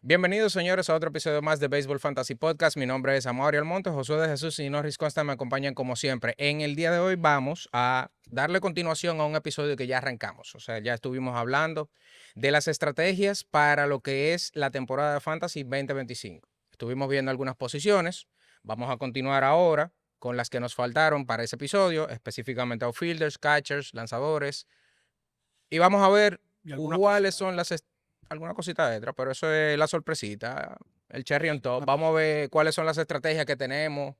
Bienvenidos, señores, a otro episodio más de Baseball Fantasy Podcast. Mi nombre es Amaury Almonte, Josué de Jesús y Norris Costa me acompañan como siempre. En el día de hoy vamos a darle continuación a un episodio que ya arrancamos. O sea, ya estuvimos hablando de las estrategias para lo que es la temporada de Fantasy 2025. Estuvimos viendo algunas posiciones. Vamos a continuar ahora con las que nos faltaron para ese episodio, específicamente outfielders, catchers, lanzadores. Y vamos a ver Y alguna cuáles cosita. son alguna cosita extra, pero eso es la sorpresita, el cherry on top. Vamos a ver cuáles son las estrategias que tenemos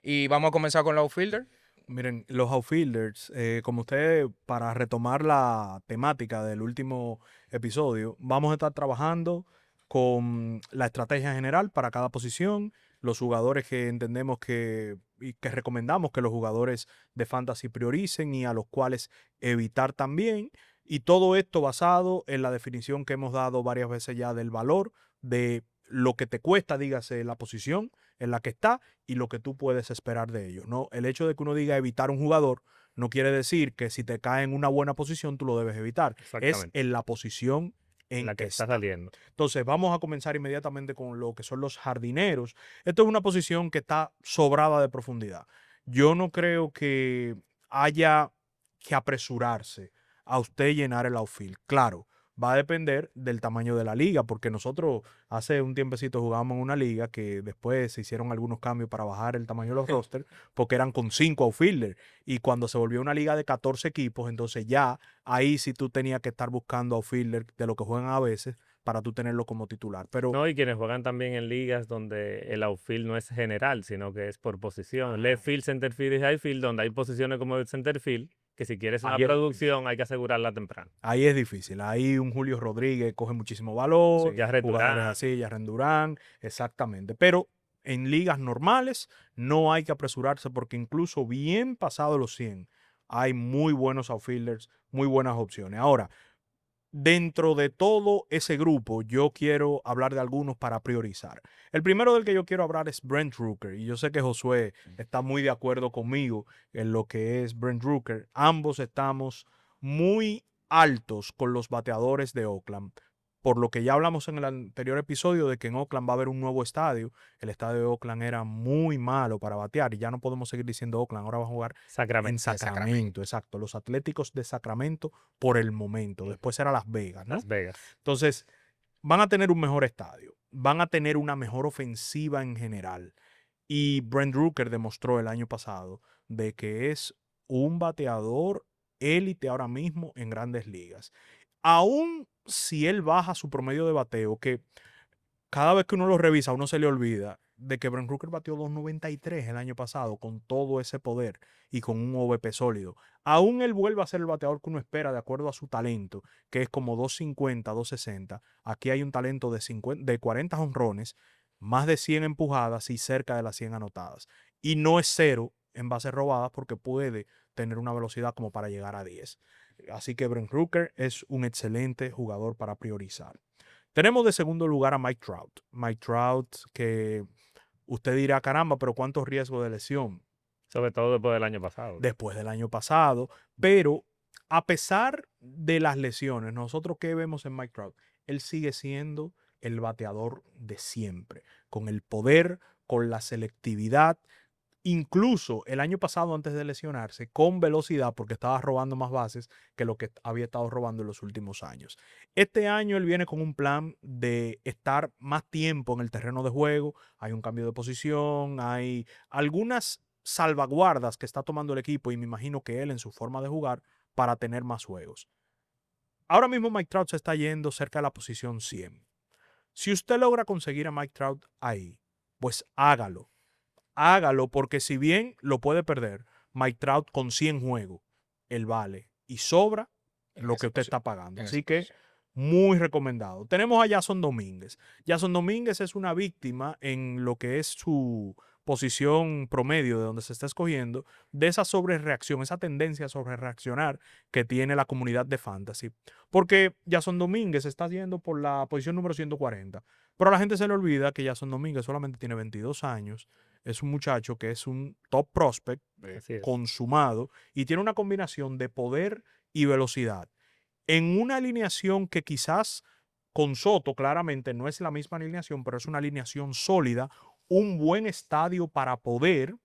y vamos a comenzar con los outfielder. Miren, los outfielders, como ustedes, para retomar la temática del último episodio, vamos a estar trabajando con la estrategia general para cada posición, los jugadores que entendemos y que recomendamos que los jugadores de fantasy prioricen y a los cuales evitar también. Y todo esto basado en la definición que hemos dado varias veces ya del valor de lo que te cuesta, dígase, la posición en la que está y lo que tú puedes esperar de ellos, ¿no? El hecho de que uno diga evitar un jugador no quiere decir que si te cae en una buena posición tú lo debes evitar. Es Exactamente, en la posición en en la que que está está. saliendo. Entonces vamos a comenzar inmediatamente con lo que son los jardineros. Esto es una posición que está sobrada de profundidad. Yo no creo que haya que apresurarse a usted llenar el outfield. Claro, va a depender del tamaño de la liga, porque nosotros hace un tiempecito jugábamos en una liga que después se hicieron algunos cambios para bajar el tamaño de los rosters, porque eran con 5 outfielders. Y cuando se volvió una liga de 14 equipos, entonces ya ahí sí tú tenías que estar buscando outfielder de lo que juegan a veces para tú tenerlo como titular. Pero No, y quienes juegan también en ligas donde el outfield no es general, sino que es por posición. Left field, center field y high field, donde hay posiciones como el center field, que si quieres una ahí es difícil. producción hay que asegurarla temprano. Ahí es difícil. Ahí un Julio Rodríguez coge muchísimo valor, Sí, ya jugadores Durán. así, Jarren Durán, exactamente. Pero en ligas normales no hay que apresurarse porque incluso bien pasado los 100 hay muy buenos outfielders, muy buenas opciones. Ahora, dentro de todo ese grupo, yo quiero hablar de algunos para priorizar. El primero del que yo quiero hablar es Brent Rooker. Y yo sé que Josué está muy de acuerdo conmigo en lo que es Brent Rooker. Ambos estamos muy altos con los bateadores de Oakland. Por lo que ya hablamos en el anterior episodio de que en Oakland va a haber un nuevo estadio. El estadio de Oakland era muy malo para batear y ya no podemos seguir diciendo Oakland. Ahora va a jugar en Sacramento. Sacramento, exacto. Los Atléticos de Sacramento por el momento. Ujú. Después era Las Vegas, ¿no? Las Vegas. Entonces, van a tener un mejor estadio, van a tener una mejor ofensiva en general. Y Brent Rooker demostró el año pasado de que es un bateador élite ahora mismo en grandes ligas. Aún si él baja su promedio de bateo, que cada vez que uno lo revisa, a uno se le olvida de que Brent Rooker batió 2.93 el año pasado con todo ese poder y con un OVP sólido. Aún él vuelve a ser el bateador que uno espera de acuerdo a su talento, que es como 250, 260. Aquí hay un talento de 40 jonrones, más de 100 empujadas y cerca de las 100 anotadas. Y no es cero en bases robadas porque puede tener una velocidad como para llegar a 10. Así que Brent Rooker es un excelente jugador para priorizar. Tenemos de segundo lugar a Mike Trout. Mike Trout, que usted dirá, caramba, pero cuánto riesgo de lesión Sobre todo después del año pasado. después del año pasado. Pero a pesar de las lesiones, nosotros qué vemos en Mike Trout, él sigue siendo el bateador de siempre, con el poder, con la selectividad. Incluso el año pasado, antes de lesionarse, con velocidad, porque estaba robando más bases que lo que había estado robando en los últimos años. Este año él viene con un plan de estar más tiempo en el terreno de juego. Hay un cambio de posición, hay algunas salvaguardas que está tomando el equipo y me imagino que él en su forma de jugar para tener más juegos. Ahora mismo Mike Trout se está yendo cerca de la posición 100. Si usted logra conseguir a Mike Trout ahí, pues hágalo, porque si bien lo puede perder, Mike Trout con 100 juegos, él vale y sobra En lo que esa usted posición. está pagando. En esa Así que posición. muy recomendado. Tenemos a Jason Domínguez. Jason Domínguez es una víctima en lo que es su posición promedio de donde se está escogiendo, de esa sobrereacción, esa tendencia a sobrereaccionar que tiene la comunidad de fantasy. Porque Jason Domínguez está yendo por la posición número 140, pero a la gente se le olvida que Jason Domínguez solamente tiene 22 años, es un muchacho que es un top prospect Así es. consumado y tiene una combinación de poder y velocidad en una alineación que quizás con Soto, claramente no es la misma alineación, pero es una alineación sólida, un buen estadio para poder,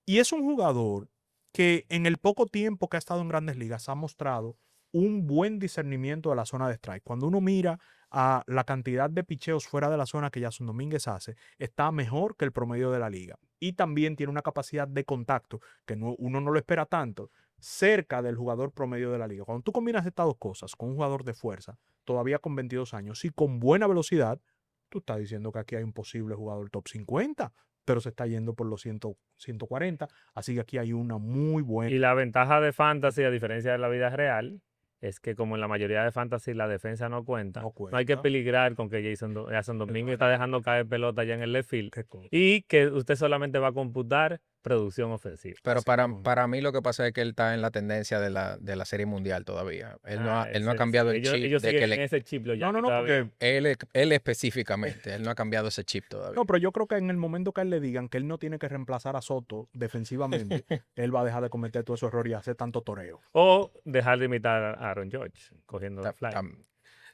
y es un jugador que en el poco tiempo que ha estado en Grandes Ligas ha mostrado un buen discernimiento de la zona de strike. Cuando uno mira a la cantidad de picheos fuera de la zona que Jason Domínguez hace, está mejor que el promedio de la liga. Y también tiene una capacidad de contacto que uno no lo espera tanto, cerca del jugador promedio de la liga. Cuando tú combinas estas dos cosas con un jugador de fuerza, todavía con 22 años y con buena velocidad, tú estás diciendo que aquí hay un posible jugador top 50, pero se está yendo por los 100, 140. Así que aquí hay una muy buena. Y la ventaja de Fantasy, a diferencia de la vida real, es que como en la mayoría de Fantasy la defensa no cuenta, No no hay que cuenta. peligrar con que Jason Domínguez está dejando caer pelota ya en el left field Qué cosa. y que usted solamente va a computar producción ofensiva. Pero Así para, mismo. para mí lo que pasa es que él está en la tendencia de la Serie Mundial todavía. Él no ha Sí, cambiado el ellos, chip ellos de siguen que en ese chip los No, no, Yankees no, todavía. porque él específicamente, él no ha cambiado ese chip todavía. no, pero yo creo que en el momento que a él le digan que él no tiene que reemplazar a Soto defensivamente, él va a dejar de cometer todos esos errores y hacer tanto toreo. O dejar de imitar a Aaron George cogiendo Ta- fly. tam-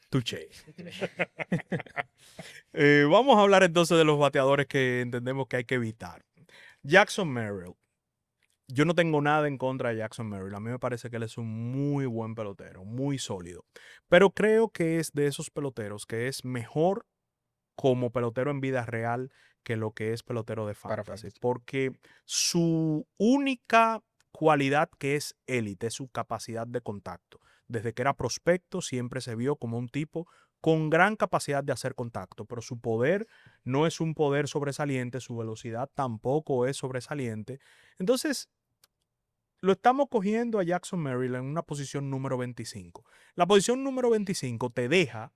Tuche. Vamos a hablar entonces de los bateadores que entendemos que hay que evitar. Jackson Merrill. Yo no tengo nada en contra de Jackson Merrill. A mí me parece que él es un muy buen pelotero, muy sólido. Pero creo que es de esos peloteros que es mejor como pelotero en vida real que lo que es pelotero de Para fantasy. fantasy. Porque su única cualidad que es élite es su capacidad de contacto. Desde que era prospecto siempre se vio como un tipo con gran capacidad de hacer contacto, pero su poder no es un poder sobresaliente, su velocidad tampoco es sobresaliente. Entonces, lo estamos cogiendo a Jackson Merrill en una posición número 25. La posición número 25 te deja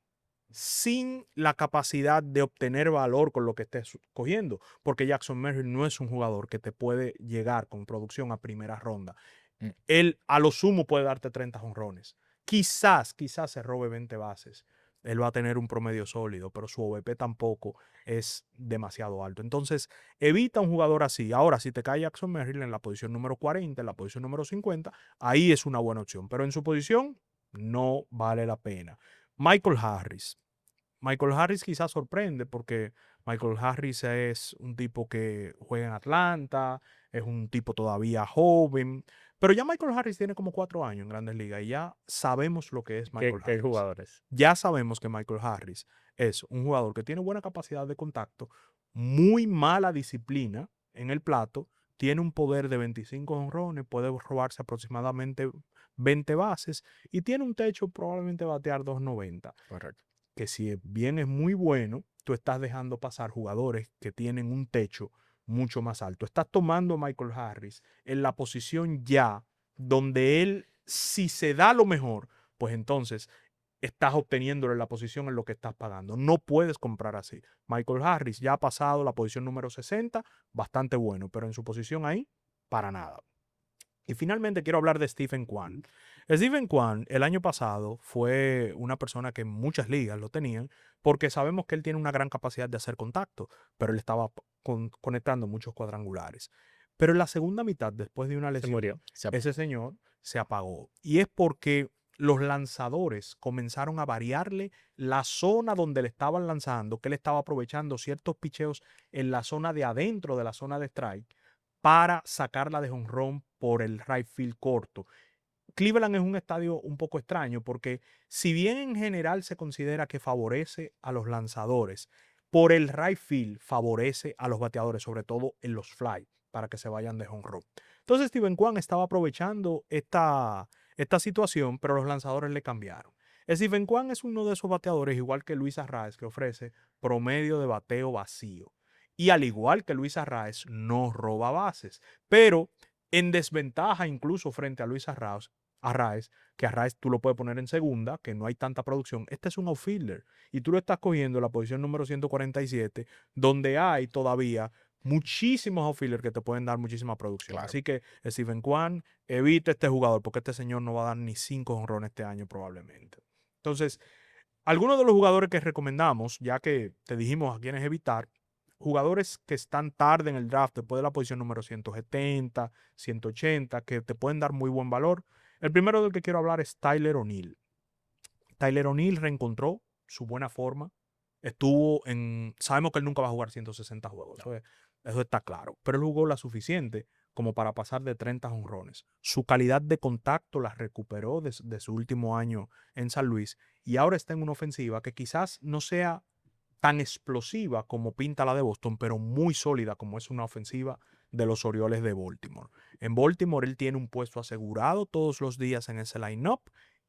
sin la capacidad de obtener valor con lo que estés cogiendo, porque Jackson Merrill no es un jugador que te puede llegar con producción a primera ronda. Mm. Él a lo sumo puede darte 30 jonrones. Quizás se robe 20 bases. Él va a tener un promedio sólido, pero su OVP tampoco es demasiado alto. Entonces, evita un jugador así. Ahora, si te cae Jackson Merrill en la posición número 40, en la posición número 50, ahí es una buena opción. Pero en su posición, no vale la pena. Michael Harris. Michael Harris quizás sorprende porque Michael Harris es un tipo que juega en Atlanta, es un tipo todavía joven, pero ya Michael Harris tiene como 4 años en Grandes Ligas y ya sabemos lo que es Michael ¿Qué Harris. jugadores? Ya sabemos que Michael Harris es un jugador que tiene buena capacidad de contacto, muy mala disciplina en el plato, tiene un poder de 25 jonrones, puede robarse aproximadamente 20 bases y tiene un techo probablemente batear 290. Correcto. Que si bien es muy bueno, tú estás dejando pasar jugadores que tienen un techo mucho más alto. Estás tomando a Michael Harris en la posición ya donde él, si se da lo mejor, pues entonces estás obteniéndole la posición en lo que estás pagando. No puedes comprar así. Michael Harris ya ha pasado la posición número 60, bastante bueno, pero en su posición ahí, para nada. Y finalmente quiero hablar de Stephen Kwan. Stephen Kwan el año pasado fue una persona que en muchas ligas lo tenían porque sabemos que él tiene una gran capacidad de hacer contacto, pero él estaba conectando muchos cuadrangulares. Pero en la segunda mitad, después de una Se lesión, murió. ese señor se apagó. Y es porque los lanzadores comenzaron a variarle la zona donde le estaban lanzando, que él estaba aprovechando ciertos picheos en la zona de adentro de la zona de strike para sacarla de jonrón por el right field corto. Cleveland es un estadio un poco extraño porque si bien en general se considera que favorece a los lanzadores, por el right field favorece a los bateadores, sobre todo en los fly, para que se vayan de jonrón. Entonces Steven Kwan estaba aprovechando esta situación, pero los lanzadores le cambiaron. Steven Kwan es uno de esos bateadores, igual que Luis Arraez, que ofrece promedio de bateo vacío. Y al igual que Luis Arraez, no roba bases, pero en desventaja incluso frente a Luis Arraez, que Arraez tú lo puedes poner en segunda, que no hay tanta producción. Este es un outfielder y tú lo estás cogiendo en la posición número 147, donde hay todavía muchísimos outfielders que te pueden dar muchísima producción. Claro. Así que Stephen Kwan, evite este jugador porque este señor no va a dar ni 5 jonrones este año probablemente. Entonces, algunos de los jugadores que recomendamos, ya que te dijimos a quiénes evitar, jugadores que están tarde en el draft, después de la posición número 170, 180, que te pueden dar muy buen valor. El primero del que quiero hablar es Tyler O'Neill. Tyler O'Neill reencontró su buena forma. Sabemos que él nunca va a jugar 160 juegos. Eso está claro. Pero él jugó la suficiente como para pasar de 30 jonrones. Su calidad de contacto la recuperó de su último año en San Luis y ahora está en una ofensiva que quizás no sea tan explosiva como pinta la de Boston, pero muy sólida como es una ofensiva de los Orioles de Baltimore. En Baltimore él tiene un puesto asegurado todos los días en ese line-up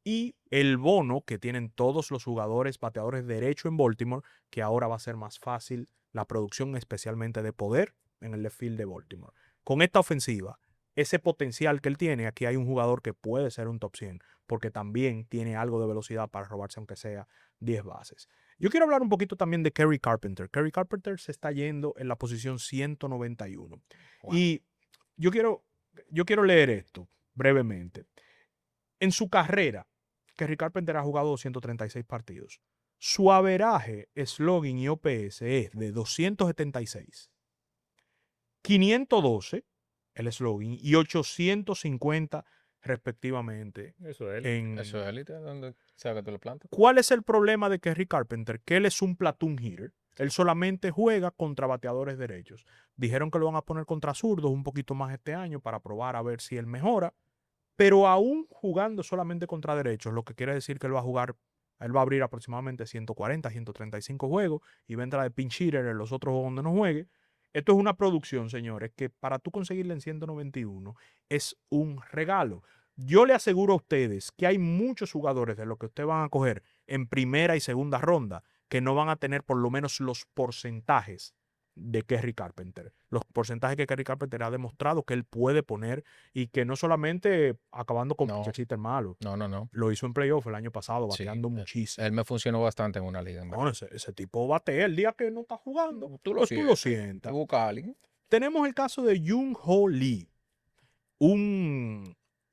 y el bono que tienen todos los jugadores bateadores derecho en Baltimore, que ahora va a ser más fácil la producción especialmente de poder en el left field de Baltimore. Con esta ofensiva, ese potencial que él tiene, aquí hay un jugador que puede ser un top 100, porque también tiene algo de velocidad para robarse aunque sea 10 bases. Yo quiero hablar un poquito también de Kerry Carpenter. Kerry Carpenter se está yendo en la posición 191. Wow. Y yo quiero leer esto brevemente. En su carrera, Kerry Carpenter ha jugado 236 partidos. Su averaje, slugging y OPS es de 276, 512 el slugging y 850 respectivamente. Eso es. Eso es élite, ¿dónde sea que tú lo plantas? ¿Cuál es el problema de Kerry Carpenter? Que él es un platoon hitter. Él solamente juega contra bateadores derechos. Dijeron que lo van a poner contra zurdos un poquito más este año para probar a ver si él mejora. Pero aún jugando solamente contra derechos, lo que quiere decir que él va a abrir aproximadamente 140, 135 juegos y va a entrar de pinch hitter en los otros juegos donde no juegue. Esto es una producción, señores, que para tú conseguirla en 191 es un regalo. Yo le aseguro a ustedes que hay muchos jugadores de los que ustedes van a coger en primera y segunda ronda que no van a tener por lo menos los porcentajes de Kerry Carpenter. Los porcentajes que Kerry Carpenter ha demostrado que él puede poner y que no solamente acabando con pitcher hitter malo. No. Lo hizo en playoff el año pasado, Sí, bateando muchísimo. Él me funcionó bastante en una liga. En No, ese tipo batea el día que no está jugando. Tú lo Pues tú lo sientes. sientas. Tú buscas a alguien. Tenemos el caso de Jung-Ho Lee,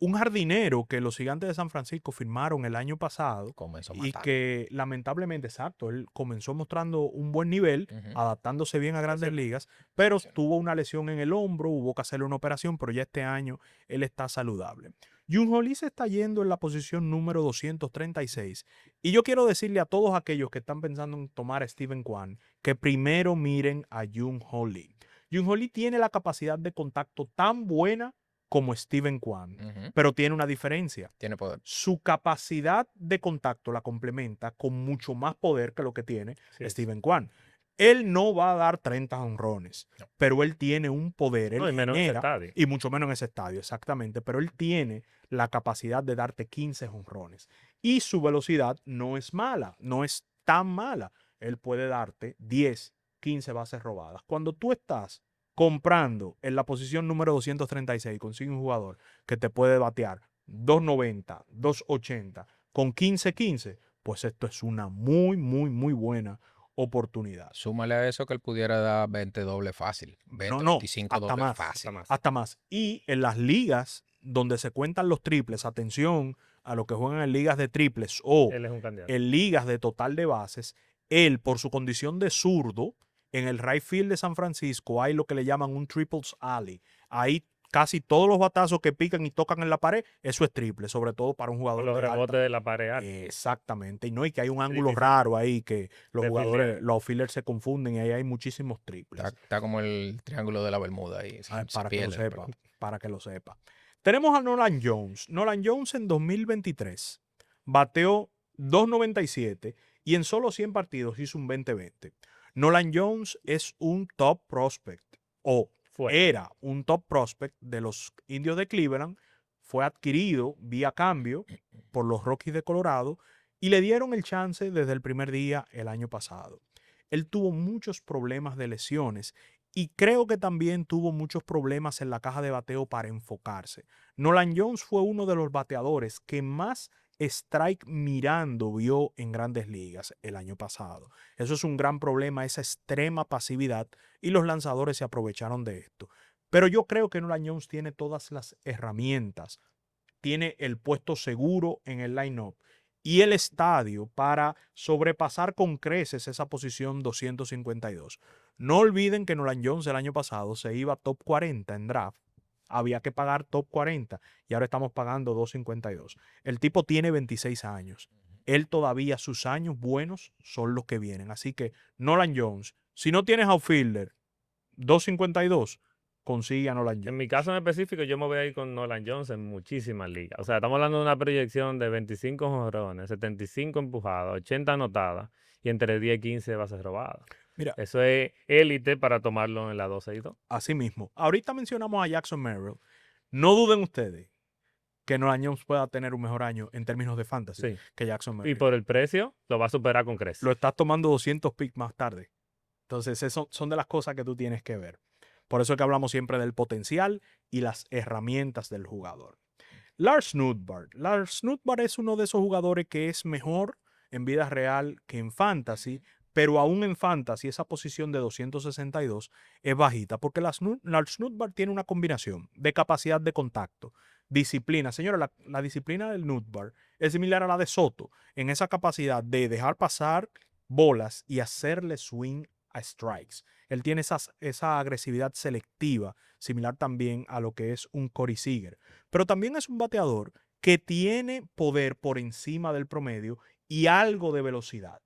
un jardinero que los Gigantes de San Francisco firmaron el año pasado Comenzó y matando. que lamentablemente, exacto, él comenzó mostrando un buen nivel, adaptándose bien a grandes ligas, pero tuvo una lesión en el hombro, hubo que hacerle una operación, pero ya este año él está saludable. Jung-Ho Lee se está yendo en la posición número 236 y yo quiero decirle a todos aquellos que están pensando en tomar a Steven Kwan que primero miren a Jung-Ho Lee. Jung-Ho Lee tiene la capacidad de contacto tan buena como Steven Kwan, pero tiene una diferencia. Tiene poder. Su capacidad de contacto la complementa con mucho más poder que lo que tiene Steven Kwan. Él no va a dar 30 honrones, pero él tiene un poder, él No, y menos en ese genera, estadio. y mucho menos en ese estadio, exactamente, pero él tiene la capacidad de darte 15 honrones. Y su velocidad no es mala, no es tan mala. Él puede darte 10, 15 bases robadas. Cuando tú estás comprando en la posición número 236, consigue un jugador que te puede batear 290, 280 con 15-15, pues esto es una muy, muy, muy buena oportunidad. Súmale a eso que él pudiera dar 20 dobles fácil. 20, 25 hasta dobles más, fácil. hasta más. Y en las ligas donde se cuentan los triples, atención a los que juegan en ligas de triples o Él es un candidato. en ligas de total de bases, él por su condición de zurdo, en el right field de San Francisco hay lo que le llaman un triples alley. Ahí casi todos los batazos que pican y tocan en la pared, eso es triple, sobre todo para un jugador Con los de alta. rebotes de la pared alta. Exactamente. Y no, y que hay un ángulo difícil raro ahí que los de jugadores, fildear. los fielders se confunden y ahí hay muchísimos triples. Está como el triángulo de la Bermuda ahí. Para que lo sepa, para que lo sepa. Tenemos a Nolan Jones. Nolan Jones en 2023 bateó 297 y en solo 100 partidos hizo un 20-20. Nolan Jones es un top prospect o era un top prospect de los Indios de Cleveland. Fue adquirido vía cambio por los Rockies de Colorado y le dieron el chance desde el primer día el año pasado. Él tuvo muchos problemas de lesiones y creo que también tuvo muchos problemas en la caja de bateo para enfocarse. Nolan Jones fue uno de los bateadores que más strike mirando vio en grandes ligas el año pasado. Eso es un gran problema, esa extrema pasividad, y los lanzadores se aprovecharon de esto. Pero yo creo que Nolan Jones tiene todas las herramientas, tiene el puesto seguro en el line-up y el estadio para sobrepasar con creces esa posición 252. No olviden que Nolan Jones el año pasado se iba top 40 en draft. Había que pagar top 40 y ahora estamos pagando 252. El tipo tiene 26 años. él todavía sus años buenos son los que vienen. Así que Nolan Jones, si no tienes outfielder 2.52, consigue a Nolan En Jones. mi caso en específico, yo me voy a ir con Nolan Jones en muchísimas ligas. O sea, estamos hablando de una proyección de 25 jonrones, 75 empujadas, 80 anotadas y entre 10 y 15 bases robadas. Mira, Eso es élite para tomarlo en la 12 y 2. así mismo. Ahorita mencionamos a Jackson Merrill. No duden ustedes que Nolan Jones pueda tener un mejor año en términos de fantasy Sí. que Jackson Y Merrill. por el precio, lo va a superar con creces. Lo estás tomando 200 picks más tarde. Entonces, eso son de las cosas que tú tienes que ver. Por eso es que hablamos siempre del potencial y las herramientas del jugador. Lars Nootbaar. Lars Nootbaar es uno de esos jugadores que es mejor en vida real que en fantasy, pero aún en fantasy esa posición de 262 es bajita, porque Lars Nootbaar tiene una combinación de capacidad de contacto, disciplina. Señora, la disciplina del Nootbaar es similar a la de Soto, en esa capacidad de dejar pasar bolas y hacerle swing a strikes. Él tiene esa agresividad selectiva, similar también a lo que es un Corey Seager. Pero también es un bateador que tiene poder por encima del promedio y algo de velocidad.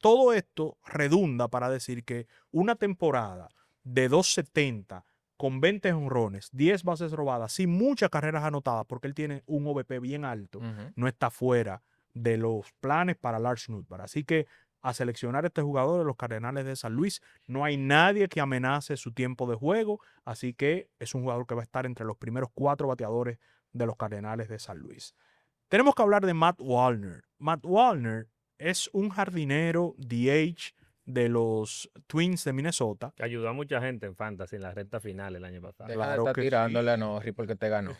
Todo esto redunda para decir que una temporada de 270 con 20 jonrones, 10 bases robadas, sin muchas carreras anotadas, porque él tiene un OVP bien alto, no está fuera de los planes para Lars Nootbaar. Así que a seleccionar este jugador de los Cardenales de San Luis, no hay nadie que amenace su tiempo de juego, así que es un jugador que va a estar entre los primeros 4 bateadores de los Cardenales de San Luis. Tenemos que hablar de Matt Wallner. Matt Wallner es un jardinero DH de los Twins de Minnesota. Que ayudó a mucha gente en fantasy en la recta final el año pasado. Deja de Claro estar que tirándole a sí. Norris porque te ganó.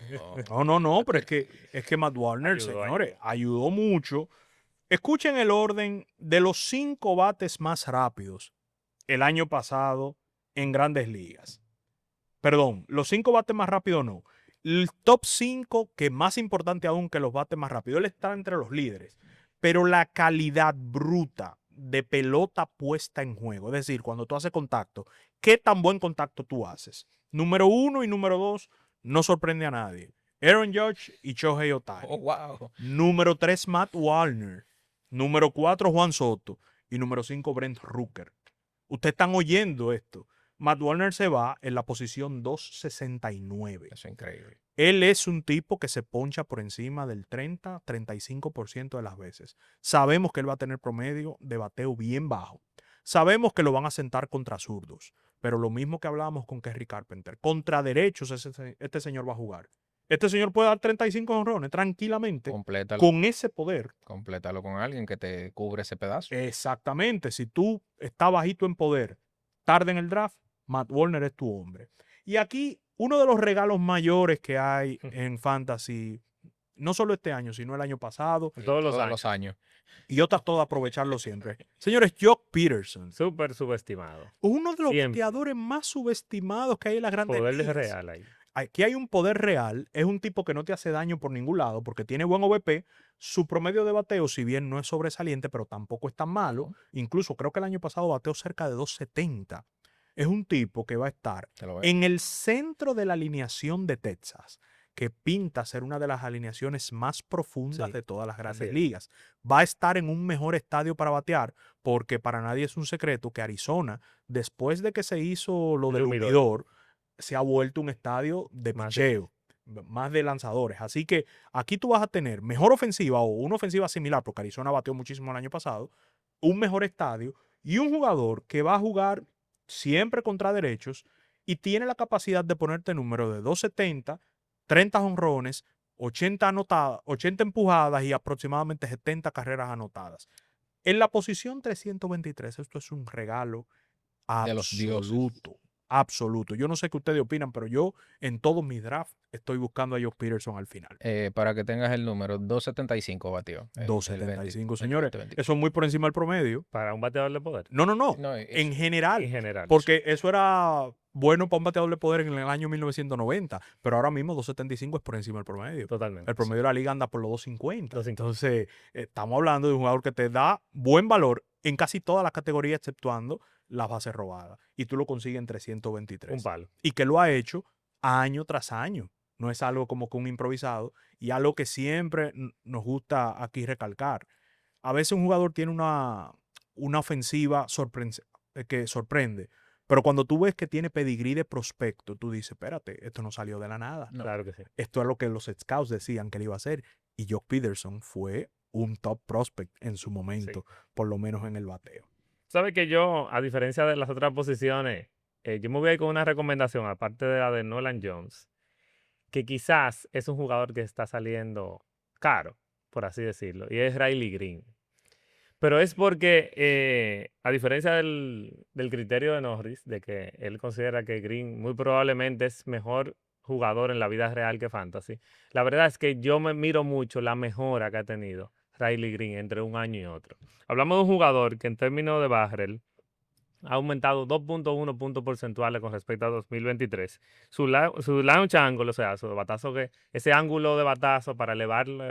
No, pero es que Matt Wallner, Ayudó, señores, ayudó mucho. Escuchen el orden de los 5 bates más rápidos el año pasado en Grandes Ligas. Perdón, los 5 bates más rápidos no. El top 5, que más importante aún que los bates más rápidos, él está entre los líderes. Pero la calidad bruta de pelota puesta en juego, es decir, cuando tú haces contacto, ¿qué tan buen contacto tú haces? Número 1 y número 2 no sorprende a nadie. Aaron Judge y Shohei Ohtani. Oh, wow. Número 3, Matt Wallner. Número 4, Juan Soto. Y número 5, Brent Rooker. Ustedes están oyendo esto. Matt Wallner se va en la posición 269. Eso es increíble. Él es un tipo que se poncha por encima del 30-35% de las veces. Sabemos que él va a tener promedio de bateo bien bajo. Sabemos que lo van a sentar contra zurdos. Pero lo mismo que hablábamos con Kerry Carpenter. Contra derechos este señor va a jugar. Este señor puede dar 35 jonrones tranquilamente Complétalo, con ese poder. complétalo con alguien que te cubre ese pedazo. Exactamente. Si tú estás bajito en poder, tarde en el draft, Matt Wallner es tu hombre. Y aquí, uno de los regalos mayores que hay en Fantasy, no solo este año, sino el año pasado, Todos los Todos años. los años. y yo trato de aprovecharlo siempre. Señores, Jock Peterson, Súper subestimado. uno de los Siempre. bateadores más subestimados que hay en las grandes Poder ligas. real ahí. Aquí hay un poder real, es un tipo que no te hace daño por ningún lado porque tiene buen OVP, su promedio de bateo, si bien no es sobresaliente, pero tampoco es tan malo, incluso creo que el año pasado bateó cerca de 270. Es un tipo que va a estar Te lo veo. en el centro de la alineación de Texas, que pinta ser una de las alineaciones más profundas Sí, de todas las grandes es. ligas. Va a estar en un mejor estadio para batear, porque para nadie es un secreto que Arizona, después de que se hizo lo del El humidor. humidor, se ha vuelto un estadio de Más picheo, más de lanzadores. Así que aquí tú vas a tener mejor ofensiva o una ofensiva similar, porque Arizona bateó muchísimo el año pasado, un mejor estadio y un jugador que va a jugar siempre contra derechos y tiene la capacidad de ponerte número de 270, 30 jonrones, 80 anotadas, 80 empujadas y aproximadamente 70 carreras anotadas. En la posición 323, esto es un regalo De los dioses. absoluto. Absoluto. Yo no sé qué ustedes opinan, pero yo en todos mis drafts estoy buscando a Jock Peterson al final. Para que tengas el número, 275 batió. 275, señores. 20. Eso es muy por encima del promedio. Para un bateador de poder. No. No, es- En general. En general. Porque eso era bueno para un bateador de poder en el año 1990. Pero ahora mismo 275 es por encima del promedio. Totalmente. El promedio de la liga anda por los 250. 250. Entonces, estamos hablando de un jugador que te da buen valor en casi todas las categorías, exceptuando las bases robadas. Y tú lo consigues en 323. Un palo. Y que lo ha hecho año tras año. No es algo como que un improvisado y algo que siempre nos gusta aquí recalcar. a veces un jugador tiene una ofensiva que sorprende, pero cuando tú ves que tiene pedigrí de prospecto, tú dices, espérate, esto no salió de la nada. No. Claro que sí. Esto es lo que los scouts decían que él iba a hacer. Y Jock Peterson fue un top prospect en su momento, por lo menos en el bateo. Sabes que yo, a diferencia de las otras posiciones, yo me voy a ir con una recomendación, aparte de la de Nolan Jones, que quizás es un jugador que está saliendo caro, por así decirlo, y es Riley Green. Pero es porque, a diferencia del criterio de Norris, de que él considera que Green muy probablemente es mejor jugador en la vida real que fantasy, la verdad es que yo me miro mucho la mejora que ha tenido Riley Green entre un año y otro. Hablamos de un jugador que en términos de barrel ha aumentado 2.1 puntos porcentuales con respecto a 2023. Su launch angle, o sea, su batazo ese ángulo de batazo para elevar la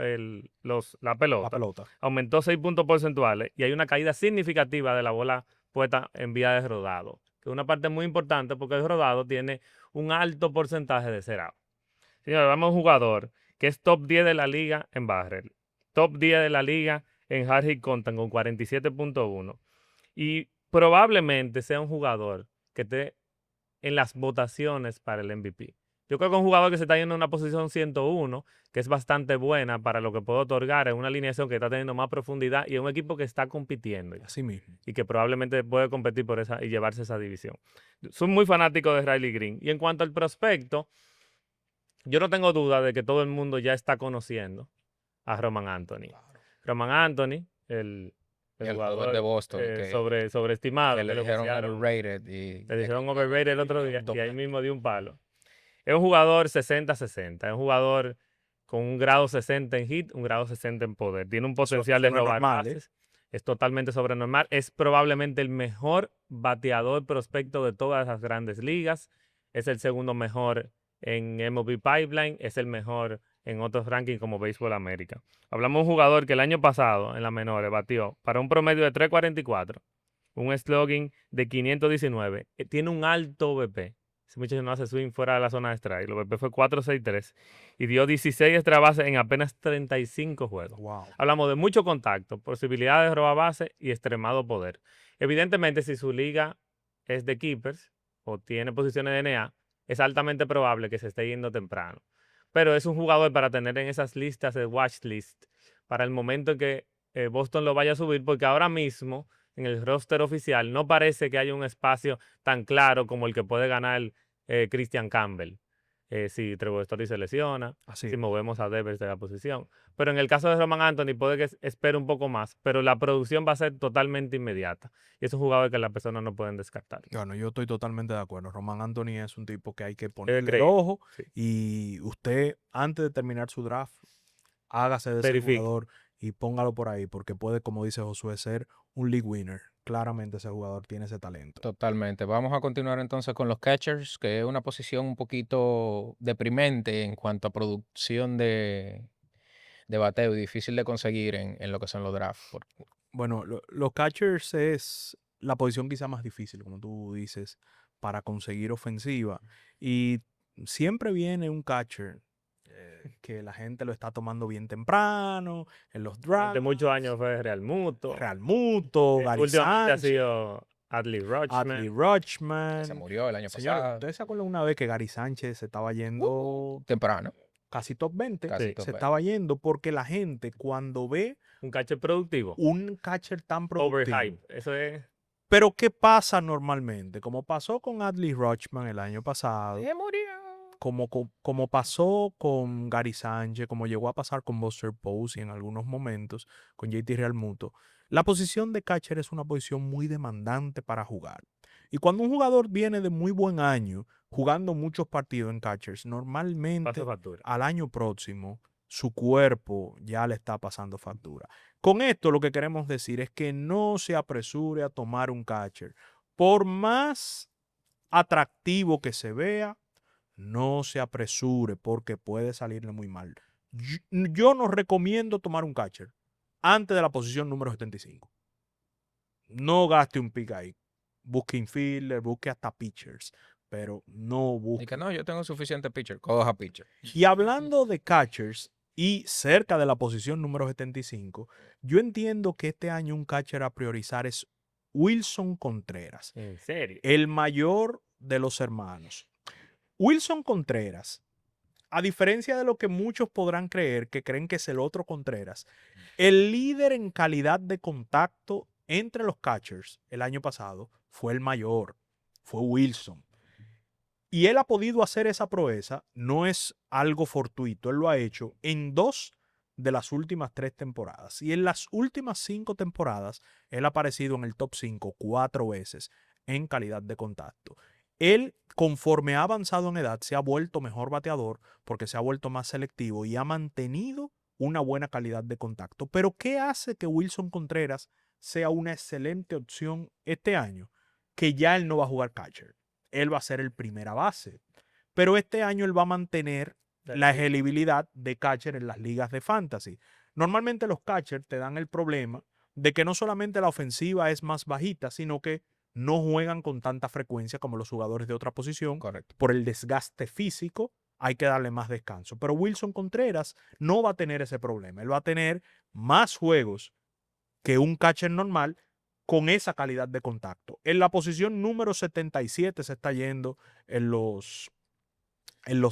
La pelota, pelota. aumentó 6 puntos porcentuales y hay una caída significativa de la bola puesta en vía de rodado, que es una parte muy importante porque el rodado tiene un alto porcentaje de ser out. Señores, vamos a un jugador que es top 10 de la liga en barrel, top 10 de la liga en hard hit contact con 47.1 y probablemente sea un jugador que esté en las votaciones para el MVP. Yo creo que es un jugador que se está yendo en una posición 101, que es bastante buena para lo que puede otorgar en una alineación que está teniendo más profundidad y en un equipo que está compitiendo Así mismo. y que probablemente puede competir por esa y llevarse esa división. Soy muy fanático de Riley Green. Y en cuanto al prospecto, yo no tengo duda de que todo el mundo ya está conociendo a Roman Anthony. Roman Anthony, el jugador de Boston, sobreestimado, que le que lo dijeron vocearon. overrated. Le dijeron overrated el otro día y ahí Dos- mismo dio un palo. Es un jugador 60-60. Es un jugador con un grado 60 en hit, un grado 60 en poder. Tiene un potencial de no es robar normal, bases. Es totalmente sobrenormal. Es probablemente el mejor bateador prospecto de todas las grandes ligas. Es el segundo mejor en MLB Pipeline. Es el mejor en otros rankings como Baseball América. Hablamos de un jugador que el año pasado en las menores batió para un promedio de 3.44, un slugging de 519. Tiene un alto OBP. Ese muchacho no hace swing fuera de la zona de strike. El OBP fue 4.63 y dio 16 extra bases en apenas 35 juegos. Wow. Hablamos de mucho contacto, posibilidades de robar base y extremado poder. Evidentemente, si su liga es de keepers o tiene posiciones de NA, es altamente probable que se esté yendo temprano. Pero es un jugador para tener en esas listas de watch list para el momento en que Boston lo vaya a subir, porque ahora mismo en el roster oficial no parece que haya un espacio tan claro como el que puede ganar Christian Campbell. Si Trevor Story se lesiona, Así si es. movemos a Devers de la posición. Pero en el caso de Roman Anthony puede que espere un poco más, pero la producción va a ser totalmente inmediata. Y es un jugador que las personas no pueden descartar. Bueno, yo estoy totalmente de acuerdo. Roman Anthony es un tipo que hay que Es ponerle el increíble. ojo Sí. y usted, antes de terminar su draft, hágase de ese Verifique. jugador y póngalo por ahí, porque puede, como dice Josué, ser un league winner. Claramente ese jugador tiene ese talento. Totalmente. Vamos a continuar entonces con los catchers, que es una posición un poquito deprimente en cuanto a producción de bateo y difícil de conseguir en lo que son los drafts. Bueno, los catchers es la posición quizá más difícil, como tú dices, para conseguir ofensiva. Y siempre viene un catcher que la gente lo está tomando bien temprano, en los Durante muchos drafts. años fue Real Muto. Real Muto, Gary Últimamente ha Sánchez, sido Adley Rutschman. Adley Se Rutschman. murió el año Señor, pasado. ¿ustedes se acuerdan una vez que Gary Sánchez se estaba yendo Temprano. casi top 20? Casi Sí. top Se 20. estaba yendo porque la gente cuando ve Un catcher productivo. un catcher tan productivo. Overhype. Eso es. Pero ¿qué pasa normalmente? Como pasó con Adley Rutschman el año pasado, Se murió. como pasó con Gary Sánchez, como llegó a pasar con Buster Posey en algunos momentos, con JT Realmuto, la posición de catcher es una posición muy demandante para jugar. Y cuando un jugador viene de muy buen año, jugando muchos partidos en catchers, normalmente Pasa factura. al año próximo su cuerpo ya le está pasando factura. Con esto lo que queremos decir es que no se apresure a tomar un catcher. Por más atractivo que se vea, no se apresure porque puede salirle muy mal. Yo no recomiendo tomar un catcher antes de la posición número 75. No gaste un pick ahí. Busque infielder, busque hasta pitchers, pero no Y busque. que no, yo tengo suficiente pitcher. Coja pitcher. Y hablando de catchers, y cerca de la posición número 75, yo entiendo que este año un catcher a priorizar es Wilson Contreras, ¿En serio? el mayor de los hermanos. Wilson Contreras, a diferencia de lo que muchos podrán creer, que creen que es el otro Contreras, el líder en calidad de contacto entre los catchers el año pasado fue el mayor, fue Wilson. Y él ha podido hacer esa proeza, no es algo fortuito, él lo ha hecho en 2 de las últimas 3 temporadas. Y en las últimas 5 temporadas, él ha aparecido en el top 5 4 veces en calidad de contacto. Él, conforme ha avanzado en edad, se ha vuelto mejor bateador porque se ha vuelto más selectivo y ha mantenido una buena calidad de contacto. Pero ¿qué hace que Wilson Contreras sea una excelente opción este año? Que ya él no va a jugar catcher. Él va a ser el primera base. Pero este año él va a mantener la elegibilidad de catcher en las ligas de fantasy. Normalmente los catchers te dan el problema de que no solamente la ofensiva es más bajita, sino que no juegan con tanta frecuencia como los jugadores de otra posición. Correcto. Por el desgaste físico hay que darle más descanso. Pero Wilson Contreras no va a tener ese problema. Él va a tener más juegos que un catcher normal con esa calidad de contacto. En la posición número 77 se está yendo en los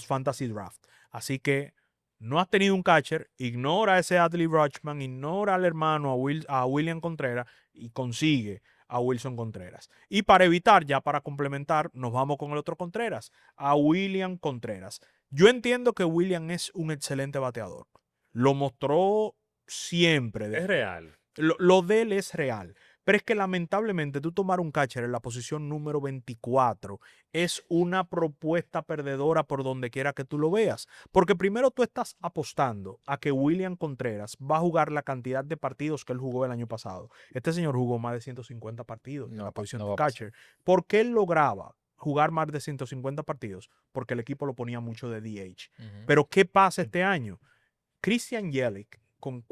fantasy draft. Así que no has tenido un catcher, ignora a ese Adley Rutschman, ignora al hermano, a William Contreras y consigue a Wilson Contreras. Y para evitar, ya para complementar, nos vamos con el otro Contreras, a William Contreras. Yo entiendo que William es un excelente bateador. Lo mostró siempre. Es real. Lo de él es real. Pero es que lamentablemente tú tomar un catcher en la posición número 24 es una propuesta perdedora por donde quiera que tú lo veas. Porque primero tú estás apostando a que William Contreras va a jugar la cantidad de partidos que él jugó el año pasado. Este señor jugó más de 150 partidos en la posición de catcher. ¿Por qué él lograba jugar más de 150 partidos? Porque el equipo lo ponía mucho de DH. Pero ¿qué pasa este año? Christian Yelich, un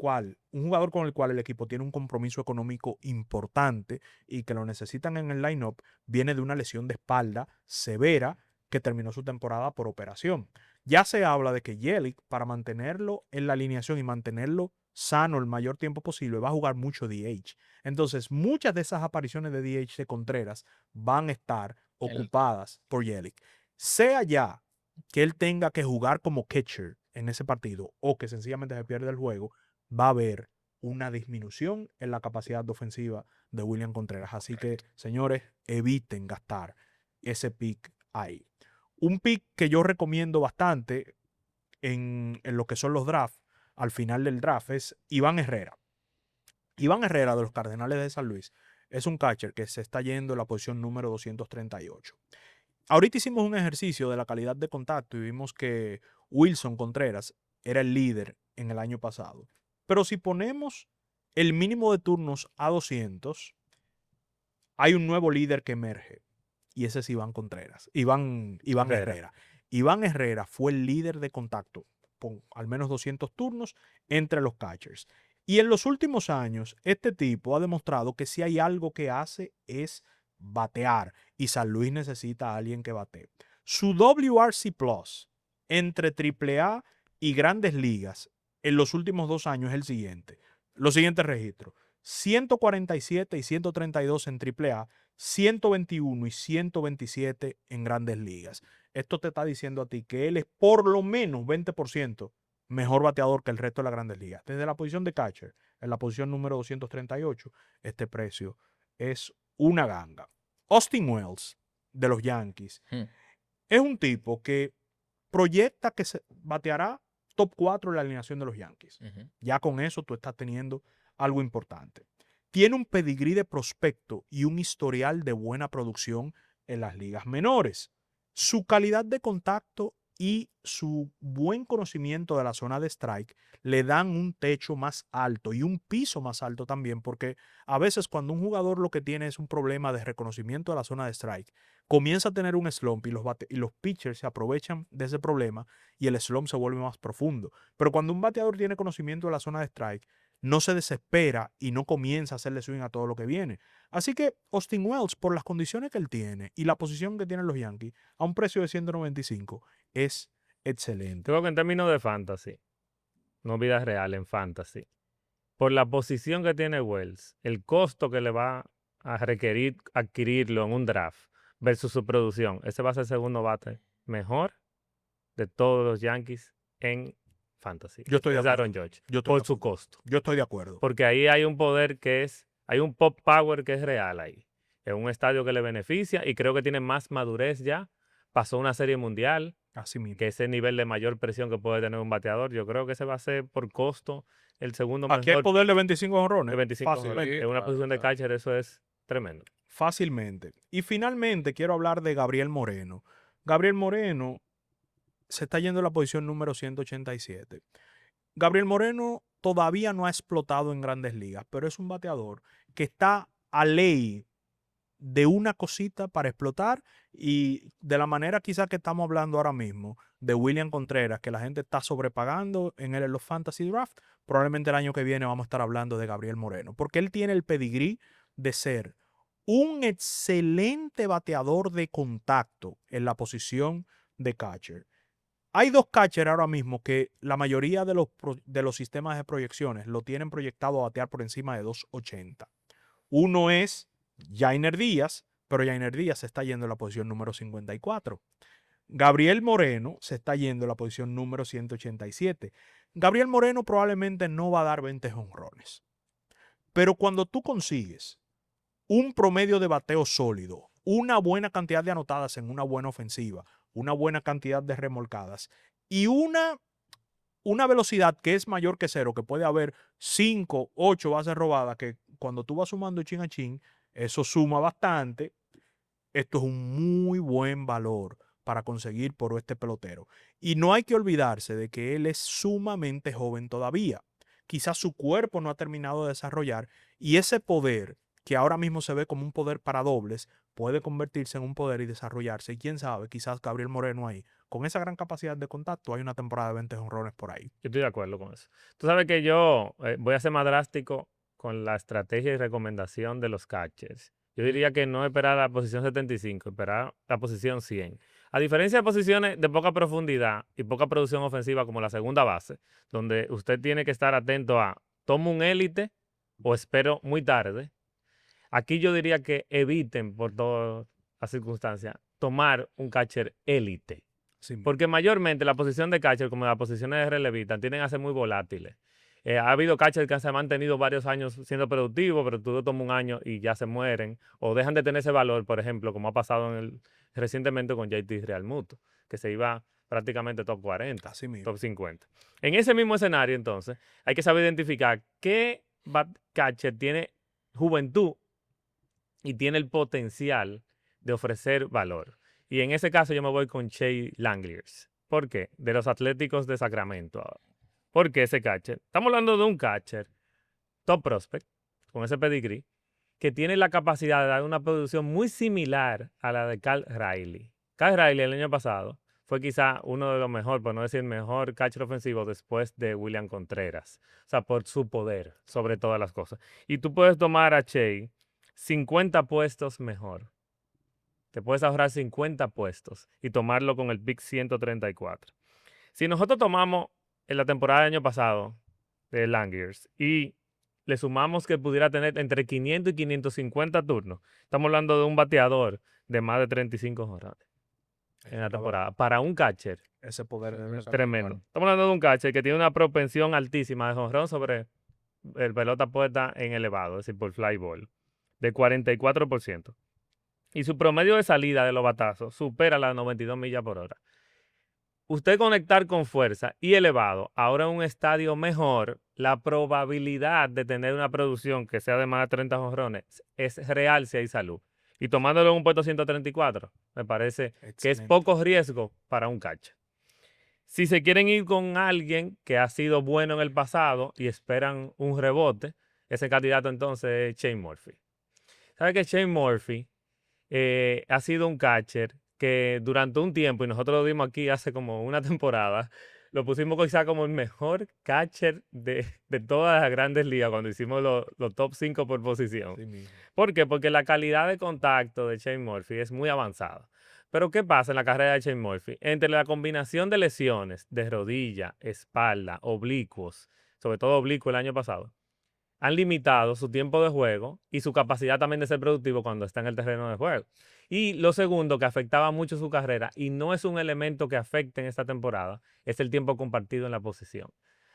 jugador con el cual el equipo tiene un compromiso económico importante y que lo necesitan en el lineup, viene de una lesión de espalda severa que terminó su temporada por operación. Ya se habla de que Yelich, para mantenerlo en la alineación y mantenerlo sano el mayor tiempo posible, va a jugar mucho DH. Entonces, muchas de esas apariciones de DH de Contreras van a estar ocupadas por Yelich. Sea ya que él tenga que jugar como catcher en ese partido o que sencillamente se pierde el juego, va a haber una disminución en la capacidad ofensiva de William Contreras. Así que, señores, eviten gastar ese pick ahí. Un pick que yo recomiendo bastante en lo que son los drafts, al final del draft, es Iván Herrera. Iván Herrera de los Cardenales de San Luis es un catcher que se está yendo en la posición número 238. Ahorita hicimos un ejercicio de la calidad de contacto y vimos que Wilson Contreras era el líder en el año pasado. Pero si ponemos el mínimo de turnos a 200, hay un nuevo líder que emerge. Y ese es Iván Contreras. Iván Herrera. Iván Herrera fue el líder de contacto con al menos 200 turnos entre los catchers. Y en los últimos años, este tipo ha demostrado que si hay algo que hace es batear. Y San Luis necesita a alguien que batee. Su WRC Plus entre AAA y Grandes Ligas en los últimos 2 años es el siguiente. Los siguientes registros. 147 y 132 en AAA, 121 y 127 en Grandes Ligas. Esto te está diciendo a ti que él es por lo menos 20% mejor bateador que el resto de las Grandes Ligas. Desde la posición de catcher, en la posición número 238, este precio es una ganga. Austin Wells, de los Yankees, es un tipo que proyecta que se bateará top 4 en la alineación de los Yankees. Ya con eso tú estás teniendo algo importante. Tiene un pedigrí de prospecto y un historial de buena producción en las ligas menores. Su calidad de contacto y su buen conocimiento de la zona de strike le dan un techo más alto y un piso más alto también, porque a veces cuando un jugador lo que tiene es un problema de reconocimiento de la zona de strike, comienza a tener un slump y los pitchers se aprovechan de ese problema y el slump se vuelve más profundo. Pero cuando un bateador tiene conocimiento de la zona de strike, no se desespera y no comienza a hacerle swing a todo lo que viene. Así que Austin Wells, por las condiciones que él tiene y la posición que tienen los Yankees, a un precio de 195, es excelente. Creo que en términos de fantasy, no vida real, en fantasy, por la posición que tiene Wells, el costo que le va a requerir adquirirlo en un draft versus su producción, ese va a ser el segundo bate mejor de todos los Yankees en fantasy. Yo estoy de Es Aaron acuerdo. Judge, Yo estoy de por su acuerdo. costo. Yo estoy de acuerdo. Porque ahí hay un poder hay un pop power que es real ahí. Es un estadio que le beneficia y creo que tiene más madurez ya. Pasó una serie mundial, Así mismo. que ese nivel de mayor presión que puede tener un bateador, yo creo que ese va a ser por costo el segundo Aquí hay mejor poder de 25 de jonrones. 25 Fácilmente. jonrones. En una claro, posición de claro. catcher eso es tremendo. Fácilmente. Y finalmente quiero hablar de Gabriel Moreno. Gabriel Moreno se está yendo a la posición número 187. Gabriel Moreno todavía no ha explotado en Grandes Ligas, pero es un bateador que está a ley de una cosita para explotar y de la manera quizás que estamos hablando ahora mismo de William Contreras, que la gente está sobrepagando en los Fantasy Draft, probablemente el año que viene vamos a estar hablando de Gabriel Moreno, porque él tiene el pedigrí de ser un excelente bateador de contacto en la posición de catcher. Hay dos catchers ahora mismo que la mayoría de los sistemas de proyecciones lo tienen proyectado a batear por encima de 280. Uno es Yainer Díaz, pero Yainer Díaz se está yendo en la posición número 54. Gabriel Moreno se está yendo en la posición número 187. Gabriel Moreno probablemente no va a dar 20 jonrones. Pero cuando tú consigues un promedio de bateo sólido, una buena cantidad de anotadas en una buena ofensiva, una buena cantidad de remolcadas y una velocidad que es mayor que cero, que puede haber 5, 8 bases robadas, que cuando tú vas sumando chin a chin, eso suma bastante. Esto es un muy buen valor para conseguir por este pelotero. Y no hay que olvidarse de que él es sumamente joven todavía. Quizás su cuerpo no ha terminado de desarrollar y ese poder, que ahora mismo se ve como un poder para dobles, puede convertirse en un poder y desarrollarse. Y quién sabe, quizás Gabriel Moreno ahí, con esa gran capacidad de contacto, hay una temporada de 20 jonrones por ahí. Yo estoy de acuerdo con eso. Tú sabes que yo voy a ser más drástico con la estrategia y recomendación de los catchers. Yo diría que no esperar a la posición 75, esperar la posición 100. A diferencia de posiciones de poca profundidad y poca producción ofensiva como la segunda base, donde usted tiene que estar atento a tomo un élite o espero muy tarde. Aquí yo diría que eviten por todas las circunstancias tomar un catcher élite. Sí, Porque mayormente la posición de catcher, como las posiciones de relevista, tienden a ser muy volátiles. Ha habido catchers que se han mantenido varios años siendo productivos, pero tú tomas un año y ya se mueren. O dejan de tener ese valor, por ejemplo, como ha pasado recientemente con JT Realmuto, que se iba prácticamente top 40, así mismo. top 50. En ese mismo escenario, entonces, hay que saber identificar qué catcher tiene juventud y tiene el potencial de ofrecer valor. Y en ese caso yo me voy con Shea Langeliers. ¿Por qué? De los Atléticos de Sacramento. ¿Por qué ese catcher? Estamos hablando de un catcher top prospect, con ese pedigree, que tiene la capacidad de dar una producción muy similar a la de Cal Riley. Cal Riley el año pasado fue quizá uno de los mejores, por no decir mejor catcher ofensivo después de William Contreras. O sea, por su poder sobre todas las cosas. Y tú puedes tomar a Shea 50 puestos mejor. Te puedes ahorrar 50 puestos y tomarlo con el pick 134. Si nosotros tomamos en la temporada del año pasado de Langers y le sumamos que pudiera tener entre 500 y 550 turnos, estamos hablando de un bateador de más de 35 jonrones en la temporada. Para un catcher, Ese poder debe ser tremendo. claro. Estamos hablando de un catcher que tiene una propensión altísima de jonrón sobre el pelota puesta en elevado, es decir, por fly ball, de 44%. Y su promedio de salida de los batazos supera las 92 millas por hora. Usted conectar con fuerza y elevado, ahora en un estadio mejor, la probabilidad de tener una producción que sea de más de 30 jonrones es real si hay salud. Y tomándolo en un puesto 134, me parece que es Excelente. poco riesgo para un catcher. Si se quieren ir con alguien que ha sido bueno en el pasado y esperan un rebote, ese candidato entonces es Shane Murphy. ¿Sabe que Shane Murphy ha sido un catcher que durante un tiempo, y nosotros lo dimos aquí hace como una temporada, lo pusimos quizá como el mejor catcher de todas las grandes ligas cuando hicimos los top 5 por posición? Sí mismo. ¿Por qué? Porque la calidad de contacto de Shane Murphy es muy avanzada. Pero ¿qué pasa en la carrera de Shane Murphy? Entre la combinación de lesiones de rodilla, espalda, oblicuos, sobre todo oblicuo el año pasado, han limitado su tiempo de juego y su capacidad también de ser productivo cuando está en el terreno de juego. Y lo segundo que afectaba mucho su carrera, y no es un elemento que afecte en esta temporada, es el tiempo compartido en la posición.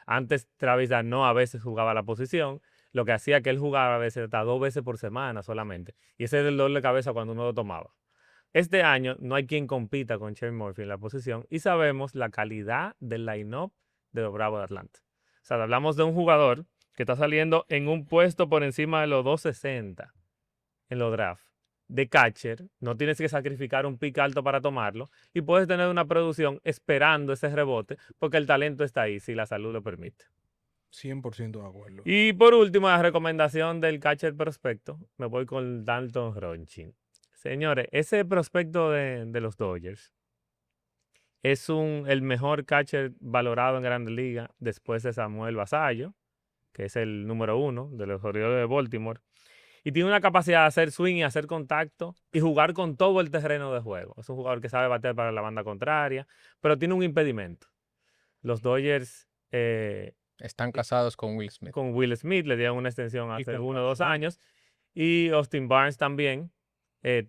Antes Travis no a veces jugaba la posición, lo que hacía que él jugara a veces hasta 2 veces por semana solamente. Y ese es el dolor de cabeza cuando uno lo tomaba. Este año no hay quien compita con Shane Murphy en la posición y sabemos la calidad del line-up de los Bravos de Atlanta. O sea, hablamos de un jugador que está saliendo en un puesto por encima de los 260 en los drafts. De catcher, no tienes que sacrificar un pick alto para tomarlo y puedes tener una producción esperando ese rebote porque el talento está ahí si la salud lo permite. 100% de acuerdo. Y por último, la recomendación del catcher prospecto, me voy con Dalton Ronchin. Señores, ese prospecto de los Dodgers es el mejor catcher valorado en Grandes Ligas después de Samuel Basallo, que es el número 1 de los Orioles de Baltimore. Y tiene una capacidad de hacer swing y hacer contacto y jugar con todo el terreno de juego. Es un jugador que sabe bater para la banda contraria, pero tiene un impedimento. Los Dodgers Están casados con Will Smith. con Will Smith le dieron una extensión hace con 1 o 2 Barnes. años. Y Austin Barnes también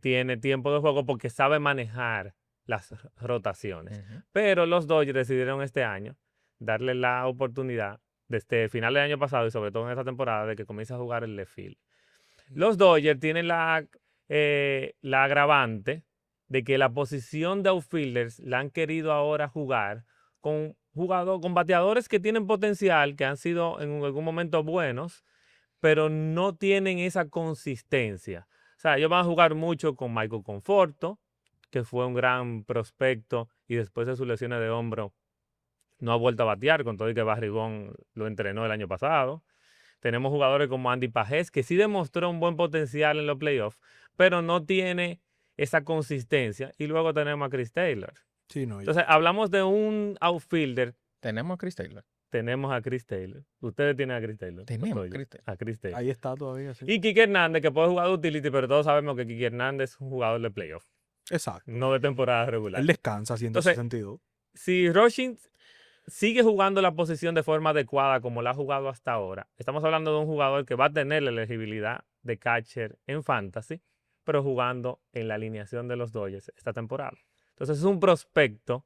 tiene tiempo de juego porque sabe manejar las rotaciones. Pero los Dodgers decidieron este año darle la oportunidad desde final del año pasado y sobre todo en esta temporada de que comience a jugar el left field. Los Dodgers tienen la agravante de que la posición de outfielders la han querido ahora jugar con bateadores que tienen potencial, que han sido en algún momento buenos, pero no tienen esa consistencia. O sea, ellos van a jugar mucho con Michael Conforto, que fue un gran prospecto y después de sus lesiones de hombro no ha vuelto a batear, con todo y que Barrigón lo entrenó el año pasado. Tenemos jugadores como Andy Pajés, que sí demostró un buen potencial en los playoffs, pero no tiene esa consistencia. Y luego tenemos a Chris Taylor. Sí, no, Entonces, hablamos de un outfielder. Tenemos a Chris Taylor. Tenemos a Chris Taylor. Ustedes tienen a Chris Taylor. Tenemos Oye, Chris Taylor. a Chris Taylor. ahí está todavía. Sí. Y Kike Hernández, que puede jugar de utility, pero todos sabemos que Kike Hernández es un jugador de playoff, Exacto. no de temporada regular. Él descansa haciendo ese sentido. Si Ronchin sigue jugando la posición de forma adecuada como la ha jugado hasta ahora, estamos hablando de un jugador que va a tener la elegibilidad de catcher en fantasy, pero jugando en la alineación de los Dodgers esta temporada. Entonces es un prospecto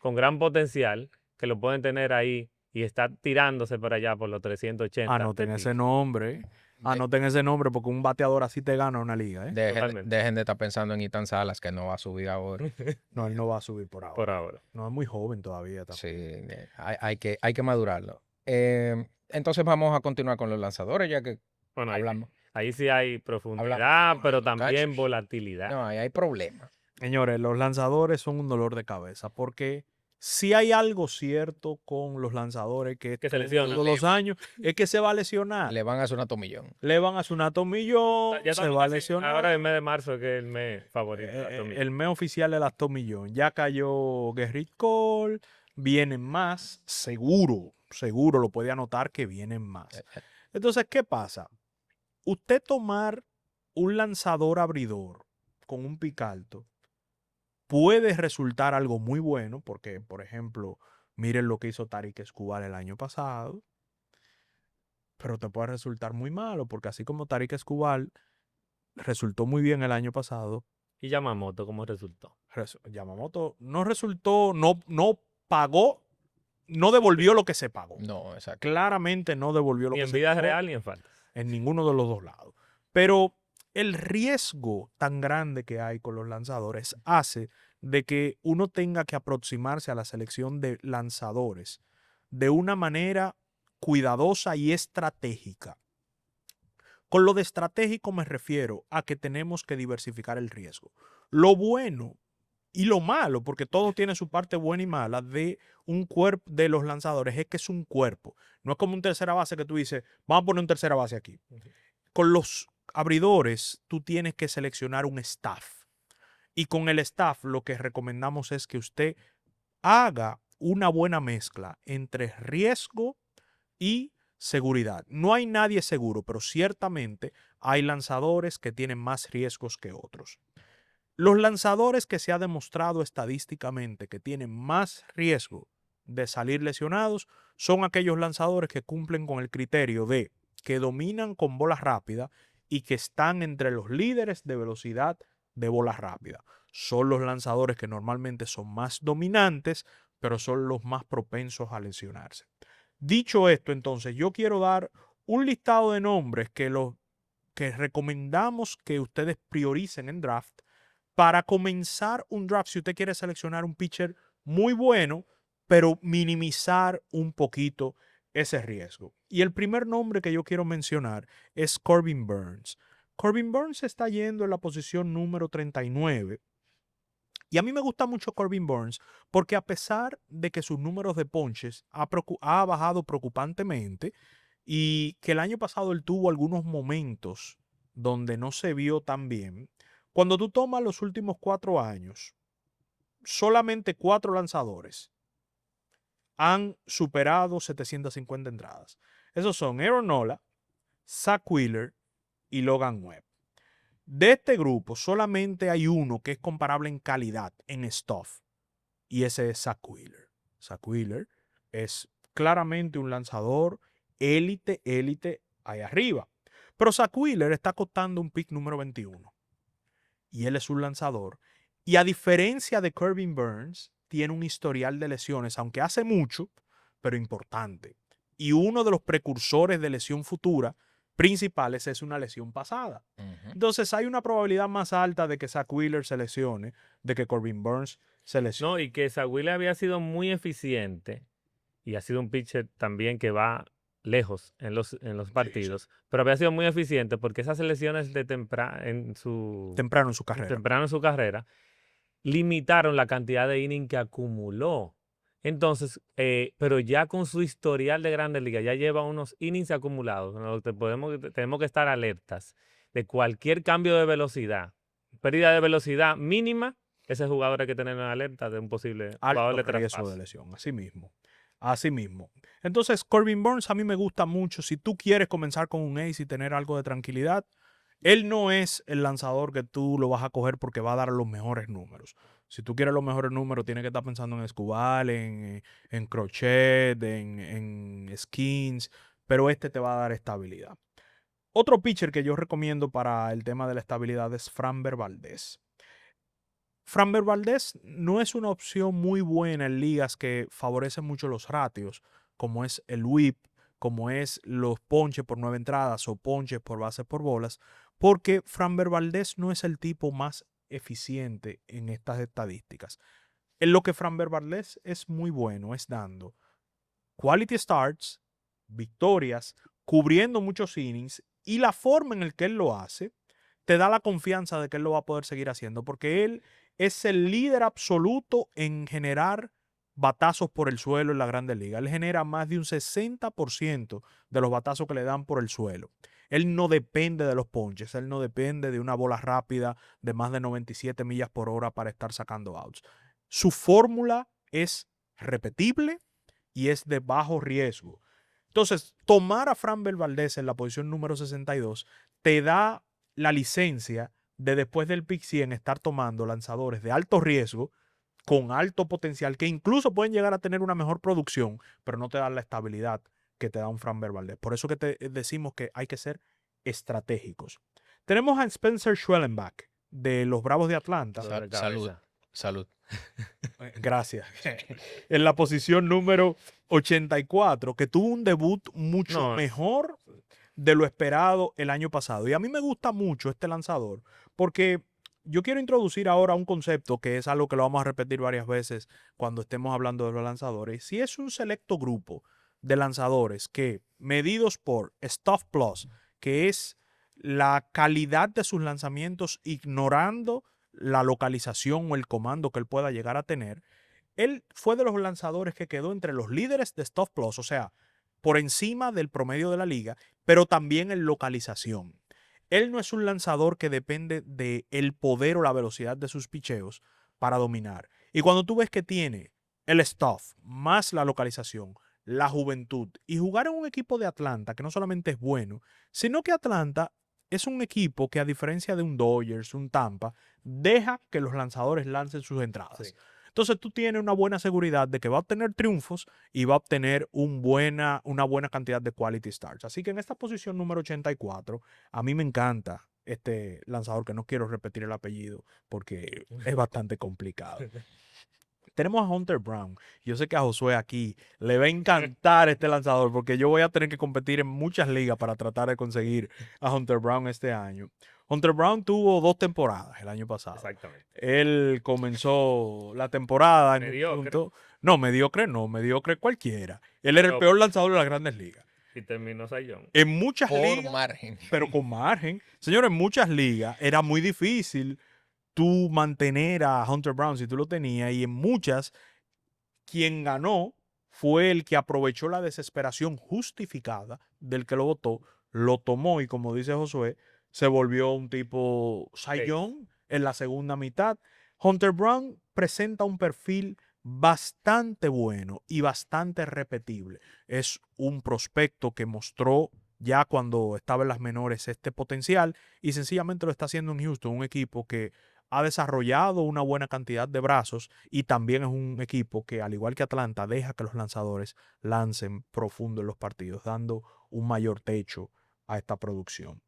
con gran potencial que lo pueden tener ahí y está tirándose para allá por los 380. Anoten ese nombre. Anoten ese nombre porque un bateador así te gana una liga. Dejen de estar pensando en Ethan Salas, que no va a subir ahora. No, él no va a subir por ahora. Por ahora. No, es muy joven todavía. Sí, hay que madurarlo. Entonces vamos a continuar con los lanzadores, ya que Bueno, hablamos. ahí sí hay profundidad, pero también Muchachos. volatilidad. No, ahí hay problemas. Señores, los lanzadores son un dolor de cabeza porque si hay algo cierto con los lanzadores que se lesionan. todos los años es que se va a lesionar. Le van a hacer una tomillón. Le van a hacer una tomillón, Ya se estamos va a casi- lesionar. Ahora el mes de marzo, que es el mes favorito. de la tomillón. El mes oficial de las tomillón. Ya cayó Gerrit Cole, vienen más, seguro lo puede anotar que vienen más. Entonces, ¿qué pasa? Usted tomar un lanzador abridor con un pick alto puede resultar algo muy bueno, porque, por ejemplo, miren lo que hizo Tarik Escobar el año pasado, pero te puede resultar muy malo, porque así como Tarik Escobar resultó muy bien el año pasado, ¿Y Yamamoto cómo resultó? Yamamoto no resultó, no pagó, no devolvió lo que se pagó. No, exacto. Claramente no devolvió lo Ni que en se vida pagó. real ni en fantasy. En ninguno de los dos lados. Pero el riesgo tan grande que hay con los lanzadores hace de que uno tenga que aproximarse a la selección de lanzadores de una manera cuidadosa y estratégica. Con lo de estratégico me refiero a que tenemos que diversificar el riesgo. Lo bueno y lo malo, porque todo tiene su parte buena y mala de un cuerpo de los lanzadores, es que es un cuerpo. No es como un tercera base que tú dices, vamos a poner un tercera base aquí. Con los abridores, tú tienes que seleccionar un staff. Y con el staff, lo que recomendamos es que usted haga una buena mezcla entre riesgo y seguridad. No hay nadie seguro, pero ciertamente hay lanzadores que tienen más riesgos que otros. Los lanzadores que se ha demostrado estadísticamente que tienen más riesgo de salir lesionados son aquellos lanzadores que cumplen con el criterio de que dominan con bolas rápidas y que están entre los líderes de velocidad de bolas rápidas. Son los lanzadores que normalmente son más dominantes, pero son los más propensos a lesionarse. Dicho esto, entonces, yo quiero dar un listado de nombres que recomendamos que ustedes prioricen en draft para comenzar un draft si usted quiere seleccionar un pitcher muy bueno, pero minimizar un poquito ese riesgo. Y el primer nombre que yo quiero mencionar es Corbin Burns. Corbin Burns está yendo en la posición número 39. Y a mí me gusta mucho Corbin Burns porque a pesar de que sus números de ponches ha bajado preocupantemente y que el año pasado él tuvo algunos momentos donde no se vio tan bien, cuando tú tomas los últimos 4 años, solamente 4 lanzadores han superado 750 entradas. Esos son Aaron Nola, Zach Wheeler y Logan Webb. De este grupo, solamente hay uno que es comparable en calidad, en stuff, y ese es Zach Wheeler. Zach Wheeler es claramente un lanzador élite ahí arriba. Pero Zach Wheeler está costando un pick número 21. Y él es un lanzador. Y a diferencia de Corbin Burns, tiene un historial de lesiones, aunque hace mucho, pero importante. Y uno de los precursores de lesión futura principales es una lesión pasada. Entonces hay una probabilidad más alta de que Zach Wheeler se lesione, de que Corbin Burns se lesione. No, y que Zach Wheeler había sido muy eficiente y ha sido un pitcher también que va lejos en los partidos, pero había sido muy eficiente porque esas lesiones de temprano en su carrera. temprano en su carrera limitaron la cantidad de innings que acumuló. Entonces, pero ya con su historial de Grandes Ligas, ya lleva unos innings acumulados. Tenemos que estar alertas de cualquier cambio de velocidad, pérdida de velocidad mínima. Ese jugador hay que tener en alerta de un posible jugador de Alto riesgo traspaso. de lesión, así mismo. Así mismo. Entonces, Corbin Burns a mí me gusta mucho. Si tú quieres comenzar con un ace y tener algo de tranquilidad, él no es el lanzador que tú lo vas a coger porque va a dar los mejores números. Si tú quieres los mejores números, tienes que estar pensando en Escobar, en Crochet, en Skins, pero este te va a dar estabilidad. Otro pitcher que yo recomiendo para el tema de la estabilidad es Framber Valdez. Framber Valdez no es una opción muy buena en ligas que favorecen mucho los ratios, como es el whip, como es los ponches por 9 entradas o ponches por bases por bolas, porque Framber Valdez no es el tipo más eficiente en estas estadísticas. En lo que Framber Valdez es muy bueno es dando quality starts, victorias, cubriendo muchos innings, y la forma en la que él lo hace te da la confianza de que él lo va a poder seguir haciendo, porque él es el líder absoluto en generar batazos por el suelo en la Grandes Ligas. Él genera más de un 60% de los batazos que le dan por el suelo. Él no depende de los ponches, él no depende de una bola rápida de más de 97 millas por hora para estar sacando outs. Su fórmula es repetible y es de bajo riesgo. Entonces, tomar a Framber Valdez en la posición número 62 te da la licencia de después del pick 100 estar tomando lanzadores de alto riesgo con alto potencial que incluso pueden llegar a tener una mejor producción, pero no te dan la estabilidad que te da un Framber Valdez. Por eso que te decimos que hay que ser estratégicos. Tenemos a Spencer Schwellenbach de los Bravos de Atlanta. Salud. Gracias. En la posición número 84, que tuvo un debut mucho mejor de lo esperado el año pasado. Y a mí me gusta mucho este lanzador porque yo quiero introducir ahora un concepto que es algo que lo vamos a repetir varias veces cuando estemos hablando de los lanzadores. Si es un selecto grupo de lanzadores que, medidos por Stuff Plus, que es la calidad de sus lanzamientos ignorando la localización o el comando que él pueda llegar a tener, él fue de los lanzadores que quedó entre los líderes de Stuff Plus, o sea, por encima del promedio de la liga, pero también en localización. Él no es un lanzador que depende del poder o la velocidad de sus picheos para dominar. Y cuando tú ves que tiene el stuff más la localización, la juventud y jugar en un equipo de Atlanta que no solamente es bueno, sino que Atlanta es un equipo que, a diferencia de un Dodgers, un Tampa, deja que los lanzadores lancen sus entradas. Sí. Entonces tú tienes una buena seguridad de que va a obtener triunfos y va a obtener una buena cantidad de quality starts. Así que en esta posición número 84, a mí me encanta este lanzador, que no quiero repetir el apellido porque es bastante complicado. Tenemos a Hunter Brown. Yo sé que a Josué aquí le va a encantar este lanzador, porque yo voy a tener que competir en muchas ligas para tratar de conseguir a Hunter Brown este año. Hunter Brown tuvo 2 temporadas el año pasado. Exactamente. Él comenzó la temporada en un Mediocre. punto. No, mediocre cualquiera. Él era el Pero- peor lanzador de las grandes ligas. Y terminó Cy Young. En muchas Por ligas, margen. pero con margen. Señores, en muchas ligas era muy difícil tú mantener a Hunter Brown si tú lo tenías, y en muchas, quien ganó fue el que aprovechó la desesperación justificada del que lo votó, lo tomó y, como dice Josué, se volvió un tipo Cy Sí. Young en la segunda mitad. Hunter Brown presenta un perfil bastante bueno y bastante repetible. Es un prospecto que mostró ya cuando estaba en las menores este potencial, y sencillamente lo está haciendo en Houston, un equipo que ha desarrollado una buena cantidad de brazos, y también es un equipo que, al igual que Atlanta, deja que los lanzadores lancen profundo en los partidos, dando un mayor techo a esta producción.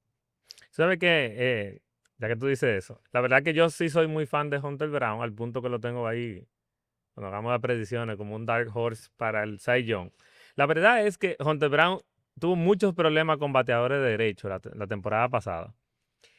¿Sabes qué? Ya que tú dices eso, la verdad que yo sí soy muy fan de Hunter Brown, al punto que lo tengo ahí, cuando hagamos las predicciones, como un Dark Horse para el Cy Young. La verdad es que Hunter Brown tuvo muchos problemas con bateadores de derecho la temporada pasada.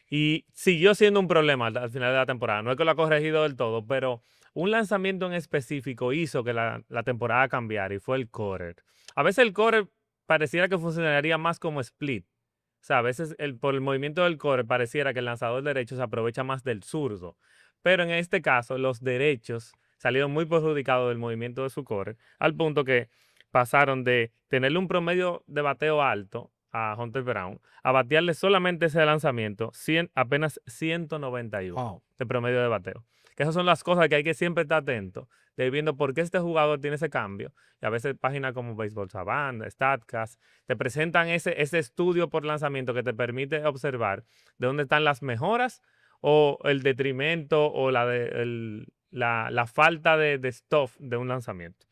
Y siguió siendo un problema al final de la temporada. No es que lo ha corregido del todo, pero un lanzamiento en específico hizo que la temporada cambiara, y fue el correr. A veces el correr pareciera que funcionaría más como split. O sea, a veces por el movimiento del correr pareciera que el lanzador derecho se aprovecha más del zurdo. Pero en este caso, los derechos salieron muy perjudicados del movimiento de su correr, al punto que pasaron de tenerle un promedio de bateo alto a Hunter Brown a batearle solamente ese lanzamiento apenas 191 Wow. de promedio de bateo. Que esas son las cosas que hay que siempre estar atento, de ir viendo por qué este jugador tiene ese cambio. Y a veces páginas como Baseball Savant, StatCast, te presentan ese estudio por lanzamiento que te permite observar de dónde están las mejoras o el detrimento o la falta de stuff de un lanzamiento.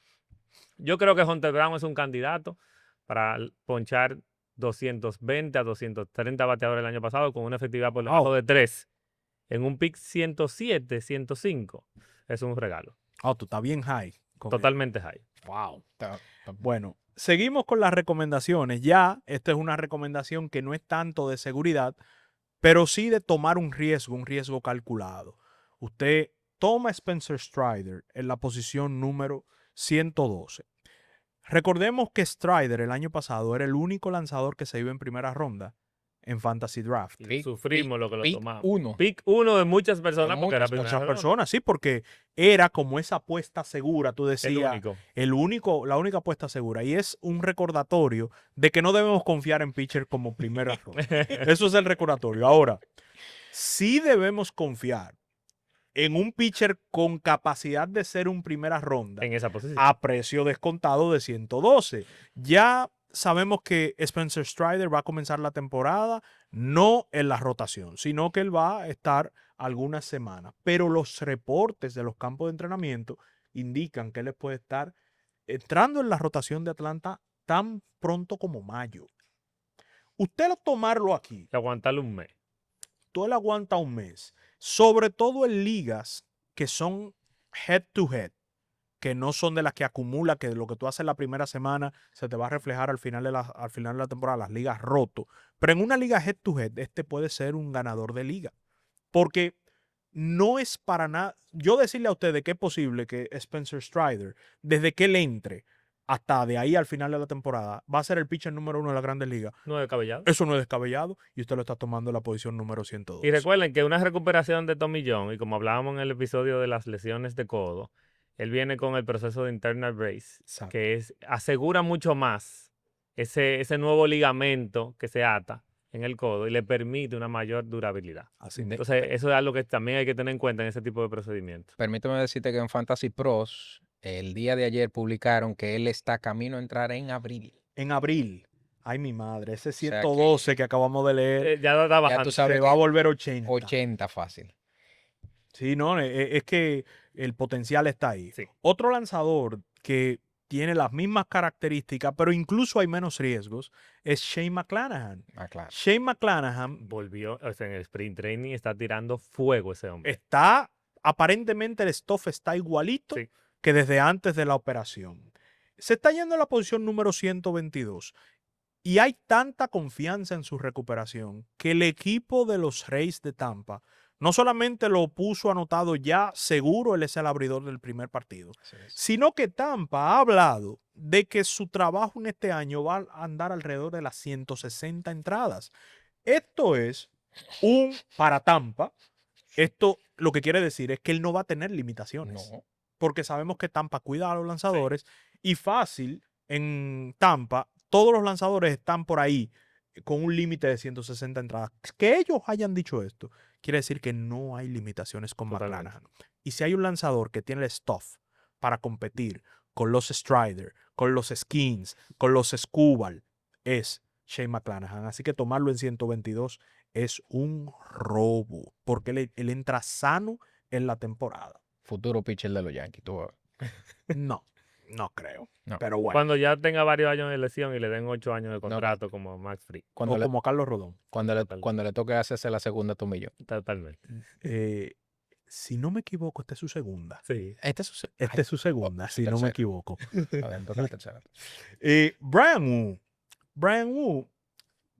Yo creo que Hunter Brown es un candidato para ponchar 220 a 230 bateadores el año pasado, con una efectividad por debajo Wow. de 3. En un pick 107, 105. Es un regalo. Tú estás bien high con él. Totalmente high. Wow. Bueno, seguimos con las recomendaciones. Ya, esta es una recomendación que no es tanto de seguridad, pero sí de tomar un riesgo calculado. Usted toma a Spencer Strider en la posición número 112. Recordemos que Strider el año pasado era el único lanzador que se iba en primera ronda en Fantasy Draft. Y sufrimos lo que lo pick tomamos. uno. Pick 1 de muchas personas, De porque era muchas primera Muchas ronda. personas, sí, porque era como esa apuesta segura, tú El decías, único. la única apuesta segura. Y es un recordatorio de que no debemos confiar en pitcher como primera ronda. Eso es el recordatorio. Ahora, sí debemos confiar en un pitcher con capacidad de ser un primera ronda En esa posición. a precio descontado de 112. Ya sabemos que Spencer Strider va a comenzar la temporada no en la rotación, sino que él va a estar algunas semanas. Pero los reportes de los campos de entrenamiento indican que él puede estar entrando en la rotación de Atlanta tan pronto como mayo. Usted, al tomarlo aquí, Y aguantarle un mes. tú él aguanta un mes, sobre todo en ligas que son head to head, que no son de las que acumula, que lo que tú haces la primera semana se te va a reflejar al final de la temporada, las ligas roto. Pero en una liga head to head, este puede ser un ganador de liga. Porque no es para nada. Yo decirle a ustedes que es posible que Spencer Strider, desde que él entre hasta de ahí al final de la temporada, va a ser el pitcher número 1 de la Grandes Ligas. No es descabellado. Eso no es descabellado, y usted lo está tomando en la posición número 102. Y recuerden que una recuperación de Tommy John, y como hablábamos en el episodio de las lesiones de codo, él viene con el proceso de internal brace, Exacto. que asegura mucho más ese nuevo ligamento que se ata en el codo y le permite una mayor durabilidad. Así De- Entonces, eso es algo que también hay que tener en cuenta en ese tipo de procedimientos. Permíteme decirte que en Fantasy Pros, el día de ayer publicaron que él está camino a entrar en abril. en abril. Ay, mi madre, ese sea 112 que acabamos de leer Ya lo está Ya bajando. tú sabes se va a que volver 80. 80 fácil. Sí, no, es que el potencial está ahí. Sí. Otro lanzador que tiene las mismas características, pero incluso hay menos riesgos, es Shane McClanahan. Ah, claro. Shane McClanahan Volvió, o sea, en el sprint training está tirando fuego ese hombre. está, aparentemente el stuff está igualito Sí. que desde antes de la operación. Se está yendo a la posición número 122 y hay tanta confianza en su recuperación que el equipo de los Rays de Tampa no solamente lo puso anotado ya seguro, él es el abridor del primer partido, Así es. sino que Tampa ha hablado de que su trabajo en este año va a andar alrededor de las 160 entradas. Esto es para Tampa, esto lo que quiere decir es que él no va a tener limitaciones. No. Porque sabemos que Tampa cuida a los lanzadores y fácil en Tampa, todos los lanzadores están por ahí con un límite de 160 entradas. Que ellos hayan dicho esto, quiere decir que no hay limitaciones con Totalmente. McClanahan. Y si hay un lanzador que tiene el stuff para competir con los Strider, con los Skins, con los Scubal, es Shane McClanahan. Así que tomarlo en 122 es un robo, porque él entra sano en la temporada. Futuro pitcher de los Yankees. Tú vas a ver. No, no creo. No. Pero bueno, Cuando ya tenga varios años de lesión y le den 8 años de contrato como Max Fried. Cuando, o le, como Carlos Rodón. Total. cuando le toque hacerse la segunda tomillo. Totalmente. Si no me equivoco, esta es su segunda. Sí. Este es su, Esta es su segunda, si no me tercera. equivoco. Adentro de la tercera. Brian Wu. Brian Wu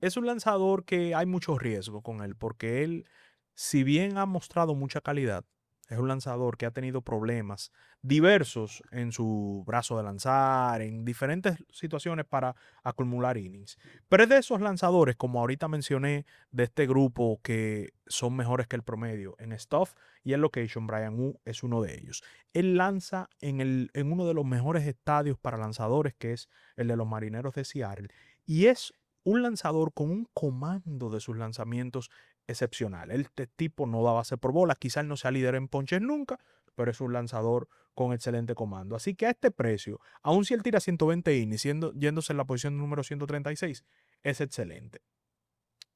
es un lanzador que hay mucho riesgo con él, porque él, si bien ha mostrado mucha calidad, es un lanzador que ha tenido problemas diversos en su brazo de lanzar, en diferentes situaciones para acumular innings. Pero es de esos lanzadores, como ahorita mencioné, de este grupo que son mejores que el promedio en stuff y en location. Brian Wu es uno de ellos. Él lanza en uno de los mejores estadios para lanzadores, que es el de los Marineros de Seattle, y es un lanzador con un comando de sus lanzamientos excepcional. Este tipo no da base por bolas, quizás no sea líder en ponches nunca, pero es un lanzador con excelente comando. Así que a este precio, aun si él tira 120 innings, yéndose en la posición número 136, es excelente.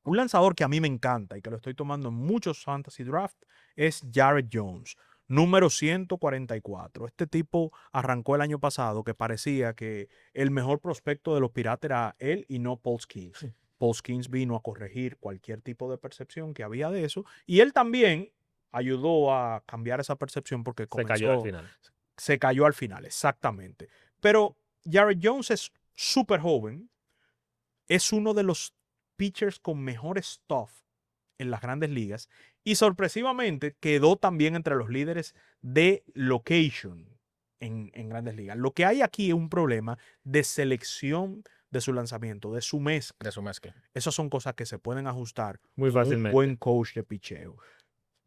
Un lanzador que a mí me encanta y que lo estoy tomando en muchos fantasy draft es Jared Jones, número 144. Este tipo arrancó el año pasado que parecía que el mejor prospecto de los Piratas era él y no Paul Skeens. Sí. Paul Skeens vino a corregir cualquier tipo de percepción que había de eso y él también ayudó a cambiar esa percepción porque Se cayó al comenzó, final. se cayó al final, exactamente. Pero Jared Jones es súper joven, es uno de los pitchers con mejor stuff en las grandes ligas y sorpresivamente quedó también entre los líderes de location en grandes ligas. Lo que hay aquí es un problema de selección de su lanzamiento, de su mezcla. De su mezcla. Esas son cosas que se pueden ajustar Muy con un fácilmente. buen coach de picheo.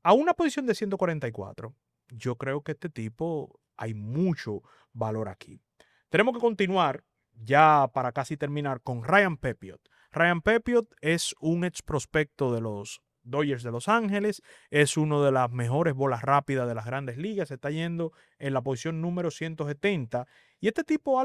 A una posición de 144, yo creo que este tipo hay mucho valor aquí. Tenemos que continuar ya para casi terminar con Ryan Pepiot. Ryan Pepiot es un ex prospecto de los Dodgers de Los Ángeles, es uno de las mejores bolas rápidas de las grandes ligas, se está yendo en la posición número 170 y este tipo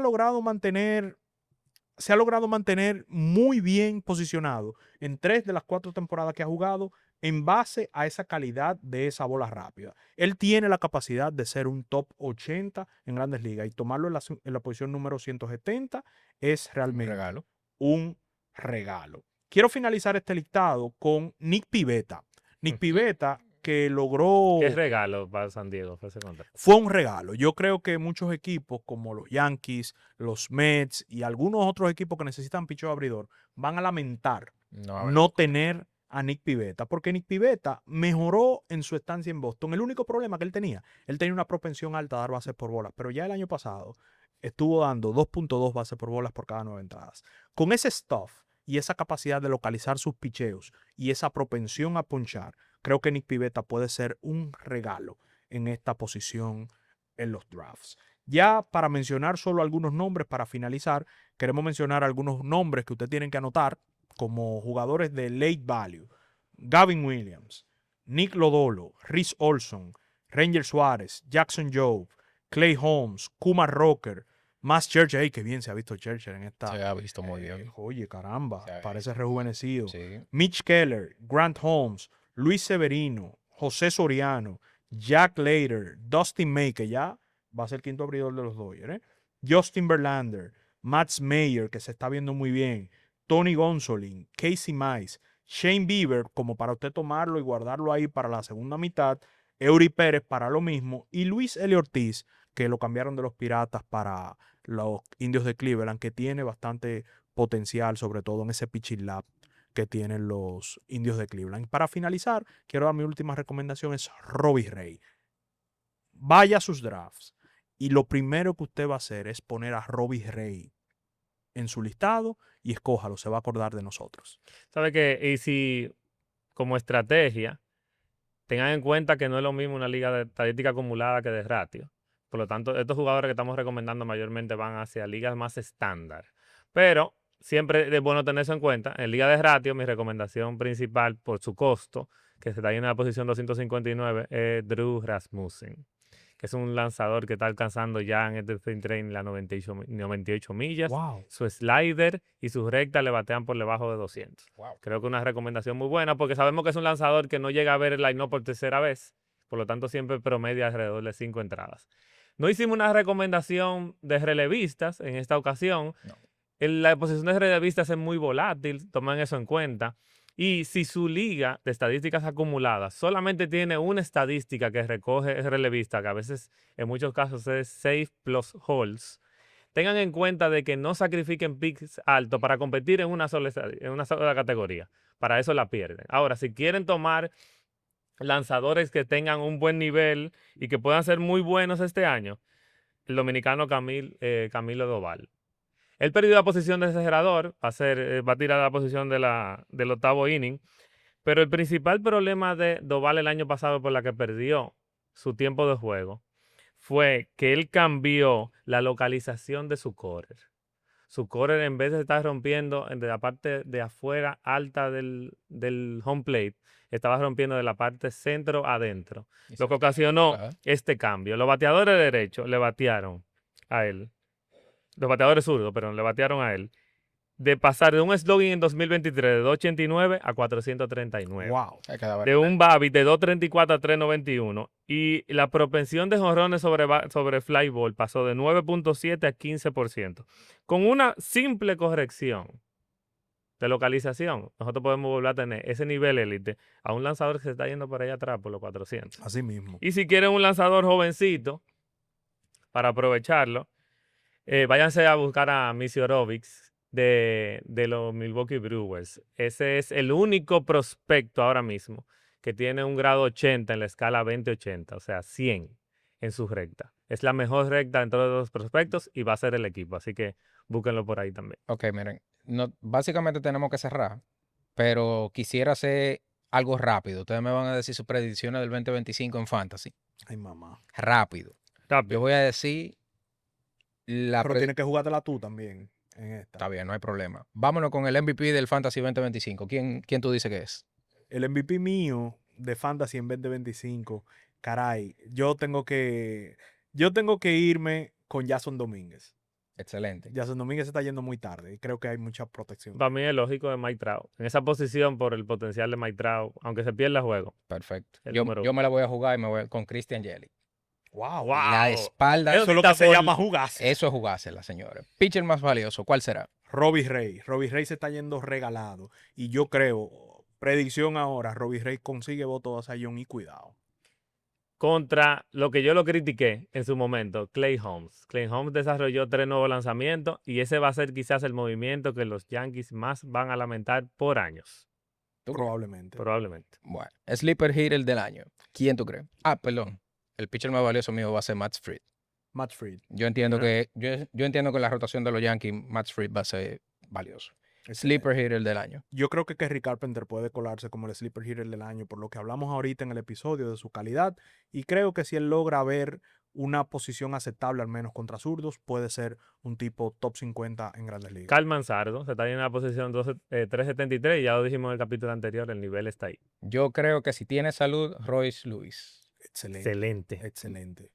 se ha logrado mantener muy bien posicionado en 3 de las 4 temporadas que ha jugado en base a esa calidad de esa bola rápida. Él tiene la capacidad de ser un top 80 en grandes ligas y tomarlo en la posición número 170 es Un realmente regalo. un regalo. Quiero finalizar este listado con Nick Pivetta. Nick Pivetta que logró... ¿Qué regalo para San Diego fue ese contrato? Fue un regalo. Yo creo que muchos equipos como los Yankees, los Mets y algunos otros equipos que necesitan picheo abridor van a lamentar No, a ver. no tener a Nick Pivetta, porque Nick Pivetta mejoró en su estancia en Boston. El único problema que él tenía una propensión alta a dar bases por bolas, pero ya el año pasado estuvo dando 2.2 bases por bolas por cada 9 entradas. Con ese stuff y esa capacidad de localizar sus picheos y esa propensión a ponchar, creo que Nick Pivetta puede ser un regalo en esta posición en los drafts. Ya para mencionar solo algunos nombres, para finalizar, queremos mencionar algunos nombres que ustedes tienen que anotar como jugadores de late value. Gavin Williams, Nick Lodolo, Rhys Olson, Ranger Suárez, Jackson Jobe, Clay Holmes, Kumar Rocker, Más Churchill, ¡ey, qué bien se ha visto Churchill en Se esta! ha visto muy bien. Oye, caramba, Se ha parece visto. rejuvenecido. Sí. Mitch Keller, Grant Holmes, Luis Severino, José Soriano, Jack Leiter, Dustin May, que ya va a ser el quinto abridor de los Dodgers, Justin Verlander, Max Meyer, que se está viendo muy bien, Tony Gonsolin, Casey Mize, Shane Bieber, como para usted tomarlo y guardarlo ahí para la segunda mitad, Eury Pérez para lo mismo, y Luis Eli Ortiz, que lo cambiaron de los Piratas para los Indios de Cleveland, que tiene bastante potencial, sobre todo en ese pitching lab que tienen los Indios de Cleveland. Para finalizar, quiero dar mi última recomendación, es Robbie Ray. Vaya a sus drafts y lo primero que usted va a hacer es poner a Robbie Ray en su listado y escójalo, se va a acordar de nosotros. ¿Sabe qué? Y si como estrategia, tengan en cuenta que no es lo mismo una liga de estadística acumulada que de ratio. Por lo tanto, estos jugadores que estamos recomendando mayormente van hacia ligas más estándar. Pero siempre es bueno tener eso en cuenta. En liga de ratio, mi recomendación principal por su costo, que se está en la posición 259, es Drew Rasmussen, que es un lanzador que está alcanzando ya en este sprint training las 98 millas. Wow. Su slider y sus rectas le batean por debajo de 200. Wow. Creo que una recomendación muy buena porque sabemos que es un lanzador que no llega a ver el line-up por tercera vez. Por lo tanto, siempre promedia alrededor de 5 entradas. No hicimos una recomendación de relevistas en esta ocasión. No. La posición de relevistas es muy volátil, tomen eso en cuenta. Y si su liga de estadísticas acumuladas solamente tiene una estadística que recoge ese relevista, que a veces en muchos casos es save plus holds, tengan en cuenta de que no sacrifiquen picks altos para competir en una sola categoría. Para eso la pierden. Ahora, si quieren tomar lanzadores que tengan un buen nivel y que puedan ser muy buenos este año, el dominicano Camilo Doval. Él perdió la posición de cerrador, va a tirar la posición del octavo inning, pero el principal problema de Doval el año pasado por la que perdió su tiempo de juego fue que él cambió la localización de su corner. Su corner, en vez de estar rompiendo de la parte de afuera alta del home plate, estaba rompiendo de la parte centro adentro, lo que ocasionó este cambio. Los bateadores derechos le batearon a él. Los bateadores zurdos, pero le batearon a él. De pasar de un slugging en 2023 de 289 a 439. Wow. De un BABIP de 234 a 391. Y la propensión de jonrones sobre fly ball pasó de 9.7 a 15%. Con una simple corrección de localización, nosotros podemos volver a tener ese nivel élite a un lanzador que se está yendo por allá atrás por los 400. Así mismo. Y si quieren un lanzador jovencito, para aprovecharlo, váyanse a buscar a Misiorovics de los Milwaukee Brewers. Ese es el único prospecto ahora mismo que tiene un grado 80 en la escala 20-80, o sea, 100 en su recta. Es la mejor recta entre todos los prospectos y va a ser el equipo, así que búsquenlo por ahí también. Ok, miren, básicamente tenemos que cerrar, pero quisiera hacer algo rápido. Ustedes me van a decir sus predicciones del 2025 en Fantasy. Ay, mamá. Rápido. Yo voy a decir Pero tienes que jugártela tú también en esta. Está bien, no hay problema. Vámonos con el MVP del Fantasy 2025. ¿Quién tú dices que es? El MVP mío de Fantasy en 2025, caray, yo tengo que irme con Jason Domínguez. Excelente. Jason Domínguez se está yendo muy tarde y creo que hay mucha protección. Para mí es lógico de Mike Trout. En esa posición, por el potencial de Mike Trout, aunque se pierda el juego. Perfecto. El Yo número me la voy a jugar y me voy con Christian Yelich. Wow. La espalda. Eso es lo que se llama jugarse. Eso es jugársela, señores. Pitcher más valioso, ¿cuál será? Robbie Ray. Robbie Ray se está yendo regalado. Y yo creo, predicción ahora, Robbie Ray consigue voto a Sayón y cuidado. Contra lo que yo lo critiqué en su momento, Clay Holmes. Clay Holmes desarrolló 3 nuevos lanzamientos y ese va a ser quizás el movimiento que los Yankees más van a lamentar por años. Probablemente. Probablemente. Bueno, Sleeper Hitter del año. ¿Quién tú crees? Perdón. El pitcher más valioso mío va a ser Matt Fried. Matt Fried. Yo entiendo que en la rotación de los Yankees, Matt Fried va a ser valioso. Excelente. Sleeper Hitter del año. Yo creo que Kerry Carpenter puede colarse como el Sleeper Hitter del año, por lo que hablamos ahorita en el episodio de su calidad. Y creo que si él logra ver una posición aceptable, al menos contra zurdos, puede ser un tipo top 50 en Grandes Ligas. Carl Manzardo se está en la posición 373 y ya lo dijimos en el capítulo anterior, el nivel está ahí. Yo creo que si tiene salud, Royce Lewis. Excelente. Excelente. Excelente.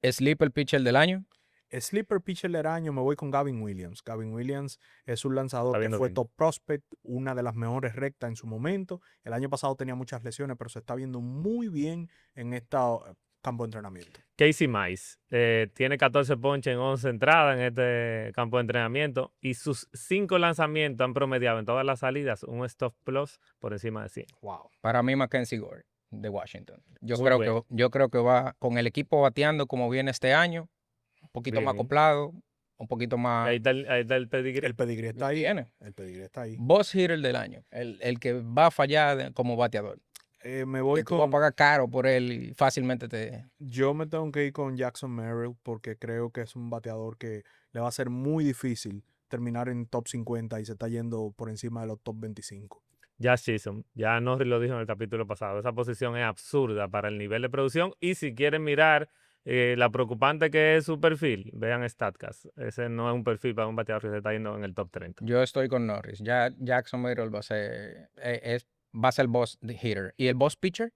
Sleeper Pitcher del año. Sleeper pitcher del año me voy con Gavin Williams. Gavin Williams es un lanzador Está que viendo fue bien. top prospect, una de las mejores rectas en su momento. El año pasado tenía muchas lesiones, pero se está viendo muy bien en este campo de entrenamiento. Casey Mize tiene 14 ponches en 11 entradas en este campo de entrenamiento y sus 5 lanzamientos han promediado en todas las salidas un stop plus por encima de 100. Wow. Para mí, Mackenzie Gore, de Washington. Yo Muy creo bueno. yo creo que va con el equipo bateando como viene este año, un poquito más Bien. acoplado, un poquito Y más. ahí está el pedigrí. El pedigrí está ahí. Viene. El pedigrí está ahí. Boss hitter del año, el que va a fallar como bateador. Me voy Que tú vas a con. pagar caro por él y fácilmente te. Yo me tengo que ir con Jackson Merrill porque creo que es un bateador que le va a ser muy difícil terminar en top 50 y se está yendo por encima de los top 25. Ya Chisholm, ya Norris lo dijo en el capítulo pasado, esa posición es absurda para el nivel de producción y si quieren mirar la preocupante que es su perfil, vean StatCast. Ese no es un perfil para un bateador que se está yendo en el top 30. Yo estoy con Norris. Ya Jackson Merrill va a ser el boss hitter. ¿Y el boss pitcher?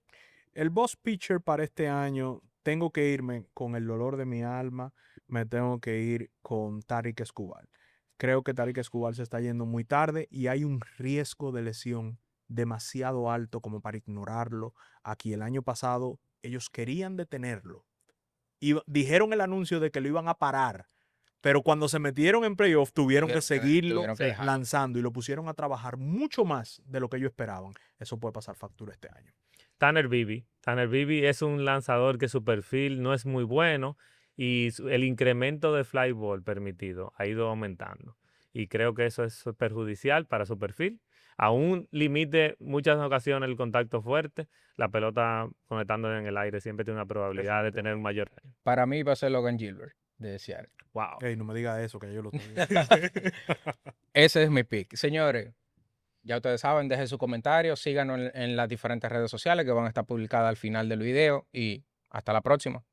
El boss pitcher para este año, tengo que irme con el dolor de mi alma, me tengo que ir con Tarik Escobar. Creo que Tarik Escobar se está yendo muy tarde y hay un riesgo de lesión demasiado alto como para ignorarlo. Aquí el año pasado ellos querían detenerlo y dijeron el anuncio de que lo iban a parar, pero cuando se metieron en playoff tuvieron que seguirlo tuvieron que dejarlo. lanzando y lo pusieron a trabajar mucho más de lo que ellos esperaban. Eso puede pasar factura este año. Tanner Bibee es un lanzador que su perfil no es muy bueno y el incremento de fly ball permitido ha ido aumentando. Y creo que eso es perjudicial para su perfil. Aún limite muchas ocasiones el contacto fuerte, la pelota conectando en el aire siempre tiene una probabilidad de tener un mayor daño. Para mí va a ser Logan Gilbert de Seattle. Wow. Ey, no me digas eso, que yo lo tengo. Ese es mi pick. Señores, ya ustedes saben, dejen sus comentarios, síganos en las diferentes redes sociales que van a estar publicadas al final del video y hasta la próxima.